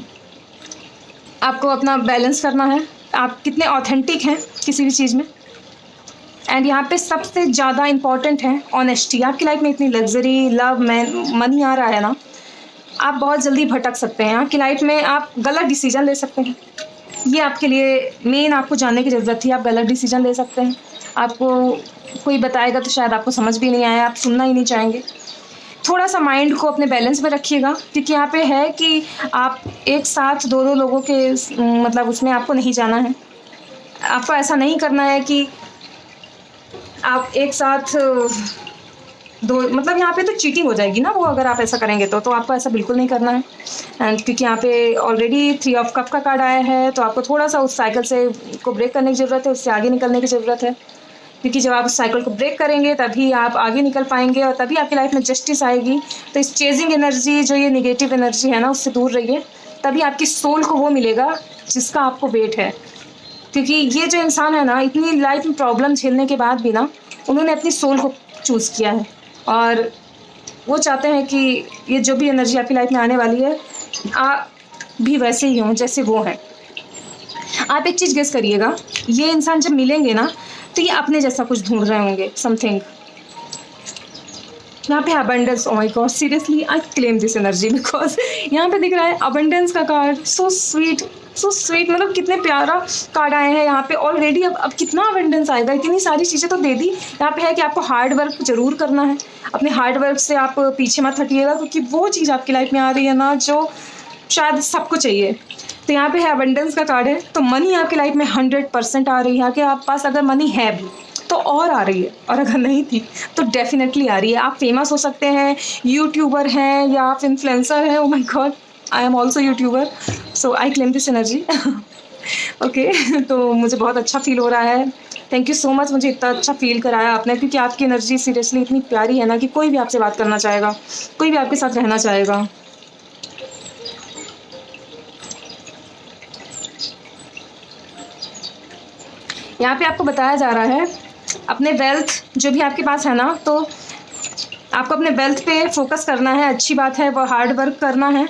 आपको अपना बैलेंस करना है, आप कितने ऑथेंटिक हैं किसी भी चीज़ में। एंड यहाँ पे सबसे ज़्यादा इम्पॉर्टेंट है ऑनेस्टी। आपकी लाइफ में इतनी लग्जरी, लव, मनी आ रहा है ना, आप बहुत जल्दी भटक सकते हैं। आपकी लाइफ में आप गलत डिसीजन ले सकते हैं। ये आपके लिए मेन आपको जानने की ज़रूरत थी। आप गलत डिसीजन ले सकते हैं। आपको कोई बताएगा तो शायद आपको समझ भी नहीं आया, आप सुनना ही नहीं चाहेंगे। थोड़ा सा माइंड को अपने बैलेंस में रखिएगा, क्योंकि यहाँ पे है कि आप एक साथ 2-2 लोगों के मतलब उसमें आपको नहीं जाना है। आपको ऐसा नहीं करना है कि आप एक साथ 2, मतलब यहाँ पे तो चीटिंग हो जाएगी ना वो, अगर आप ऐसा करेंगे तो आपको ऐसा बिल्कुल नहीं करना है। एंड क्योंकि यहाँ पे ऑलरेडी 3 ऑफ कप का कार्ड आया है, तो आपको थोड़ा सा उस साइकिल से को ब्रेक करने की ज़रूरत है, उससे आगे निकलने की ज़रूरत है। क्योंकि जब आप उस साइकिल को ब्रेक करेंगे तभी आप आगे निकल पाएंगे और तभी आपकी लाइफ में जस्टिस आएगी। तो इस चेजिंग एनर्जी, जो ये निगेटिव एनर्जी है ना, उससे दूर रहिए, तभी आपकी सोल को वो मिलेगा जिसका आपको वेट है। क्योंकि ये जो इंसान है ना, इतनी लाइफ में प्रॉब्लम झेलने के बाद भी ना, उन्होंने अपनी सोल को चूज़ किया है और वो चाहते हैं कि ये जो भी एनर्जी आपकी लाइफ में आने वाली है, आप भी वैसे ही हों जैसे वो हैं। आप एक चीज़ गेस करिएगा, ये इंसान जब मिलेंगे ना, तो ये अपने जैसा कुछ ढूंढ रहे होंगे, समथिंग। यहाँ पे abundance, oh my god, seriously I claim this energy, because यहाँ पे दिख रहा है अबंडेंस का card. So sweet, so sweet, मतलब कितने प्यारा कार्ड आए हैं यहाँ पे ऑलरेडी। अब कितना अबंडेंस आएगा, इतनी सारी चीज़ें तो दे दी। यहाँ पे है कि आपको हार्ड वर्क जरूर करना है, अपने हार्ड वर्क से आप पीछे मत हटिएगा, क्योंकि वो चीज़ आपकी लाइफ में आ रही है ना जो शायद सबको चाहिए। तो यहाँ पे है अबंडेंस का कार्ड है, तो मनी आपकी लाइफ में 100% आ रही है। कि आप पास अगर मनी है भी तो और आ रही है, और अगर नहीं थी तो डेफिनेटली आ रही है। आप फेमस हो सकते हैं, यूट्यूबर हैं या आप इन्फ्लुएंसर हैं। Oh my God, I am also YouTuber, so I claim this energy. Okay, तो मुझे बहुत अच्छा फील हो रहा है। थैंक यू सो मच, मुझे इतना अच्छा फील कराया आपने, क्योंकि आपकी एनर्जी सीरियसली इतनी प्यारी है ना कि कोई भी आपसे बात करना चाहेगा, कोई भी आपके साथ रहना चाहेगा। यहाँ पे आपको बताया जा रहा है अपने वेल्थ जो भी आपके पास है ना, तो आपको अपने वेल्थ पे फोकस करना है। अच्छी बात है, वो हार्ड वर्क करना है।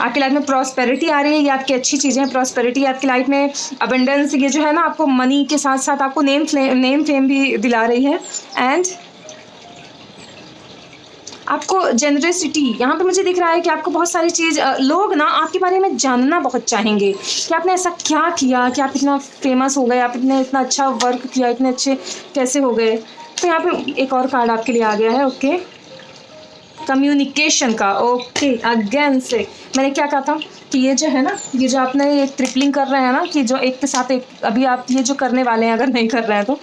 आपकी लाइफ में प्रॉस्पेरिटी आ रही है, ये आपकी अच्छी चीज़ें, प्रॉस्पेरिटी आपकी लाइफ में, अबंडेंस, ये जो है ना आपको मनी के साथ साथ आपको नेम फेम भी दिला रही है। एंड आपको जेनरसिटी, यहाँ पे मुझे दिख रहा है कि आपको बहुत सारी चीज़, लोग ना आपके बारे में जानना बहुत चाहेंगे कि आपने ऐसा क्या किया कि आप इतना फेमस हो गए, आप इतना अच्छा वर्क किया, इतने अच्छे कैसे हो गए। तो यहाँ पे एक और कार्ड आपके लिए आ गया है, ओके, कम्युनिकेशन का। ओके, अगेन से मैंने क्या कहा था कि ये जो है ना, ये जो आपने ये ट्रिपलिंग कर रहे हैं ना, कि जो एक के साथ एक, अभी आप ये जो करने वाले हैं, अगर नहीं कर रहे हैं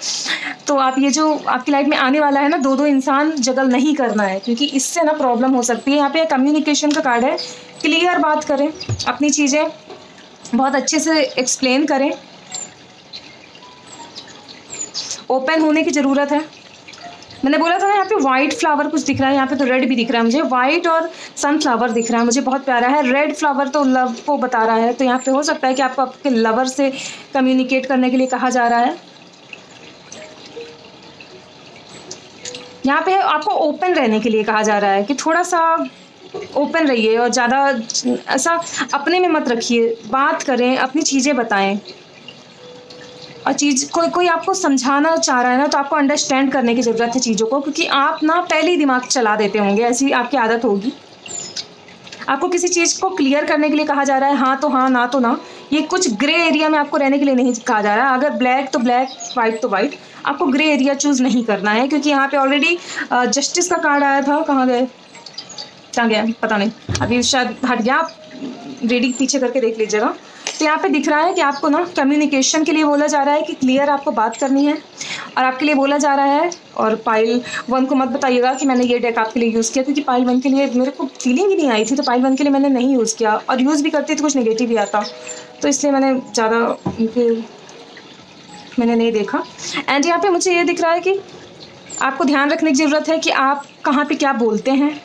तो आप ये जो आपकी लाइफ में आने वाला है ना, दो इंसान जगल नहीं करना है, क्योंकि इससे ना प्रॉब्लम हो सकती है। यहाँ पे कम्युनिकेशन का कार्ड है, क्लियर बात करें, अपनी चीज़ें बहुत अच्छे से एक्सप्लेन करें, ओपन होने की ज़रूरत है। मैंने बोला था ना यहाँ पे वाइट फ्लावर कुछ दिख रहा है, यहाँ पे तो रेड भी दिख रहा है मुझे, वाइट और सनफ्लावर दिख रहा है मुझे, बहुत प्यारा है। रेड फ्लावर तो लव को बता रहा है, तो यहाँ पे हो सकता है कि आपको आपके लवर से कम्युनिकेट करने के लिए कहा जा रहा है। यहाँ पे आपको ओपन रहने के लिए कहा जा रहा है कि थोड़ा सा ओपन रहिए और ज़्यादा ऐसा अपने में मत रखिए, बात करें, अपनी चीज़ें बताएं। और चीज़ कोई आपको समझाना चाह रहा है ना, तो आपको अंडरस्टैंड करने की ज़रूरत है चीज़ों को, क्योंकि आप ना पहले ही दिमाग चला देते होंगे, ऐसी आपकी आदत होगी। आपको किसी चीज़ को क्लियर करने के लिए कहा जा रहा है, हाँ तो हाँ, ना तो ना। ये कुछ ग्रे एरिया में आपको रहने के लिए नहीं कहा जा रहा है। अगर ब्लैक तो ब्लैक, वाइट तो वाइट, आपको ग्रे एरिया चूज़ नहीं करना है, क्योंकि यहाँ पे ऑलरेडी जस्टिस का कार्ड आया था। कहाँ गया पता नहीं, अभी शायद हट गया, आप रीडिंग पीछे करके देख लीजिएगा। तो यहाँ पे दिख रहा है कि आपको ना कम्युनिकेशन के लिए बोला जा रहा है कि क्लियर आपको बात करनी है, और आपके लिए बोला जा रहा है। और पाइल 1 को मत बताइएगा कि मैंने ये डेक आपके लिए यूज़ किया, क्योंकि पाइल 1 के लिए मेरे को फीलिंग ही नहीं आई थी, तो पाइल 1 के लिए मैंने नहीं यूज़ किया, और यूज़ भी करती तो कुछ नेगेटिव ही आता, तो इसलिए मैंने ज़्यादा मैंने नहीं देखा। एंड यहाँ पे मुझे ये दिख रहा है कि आपको ध्यान रखने की ज़रूरत है कि आप कहाँ पे क्या बोलते हैं,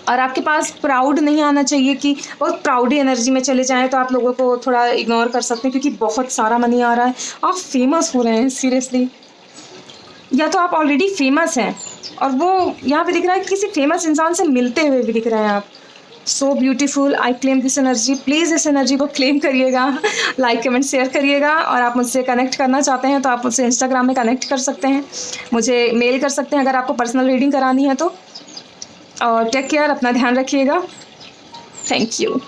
और आपके पास प्राउड नहीं आना चाहिए कि बहुत प्राउडी एनर्जी में चले जाएं, तो आप लोगों को थोड़ा इग्नोर कर सकते हैं, क्योंकि बहुत सारा मनी आ रहा है, आप फेमस हो रहे हैं सीरियसली, या तो आप ऑलरेडी फेमस हैं, और वो यहाँ पे दिख रहा है कि किसी फेमस इंसान से मिलते हुए भी दिख रहे हैं आप। So beautiful, I claim this energy. Please इस एनर्जी को क्लेम करिएगा, लाइक कमेंट शेयर करिएगा, और आप मुझसे कनेक्ट करना चाहते हैं तो आप मुझसे इंस्टाग्राम में कनेक्ट कर सकते हैं, मुझे मेल कर सकते हैं अगर आपको पर्सनल रीडिंग करानी है तो। और टेक केयर, अपना ध्यान रखिएगा। Thank you.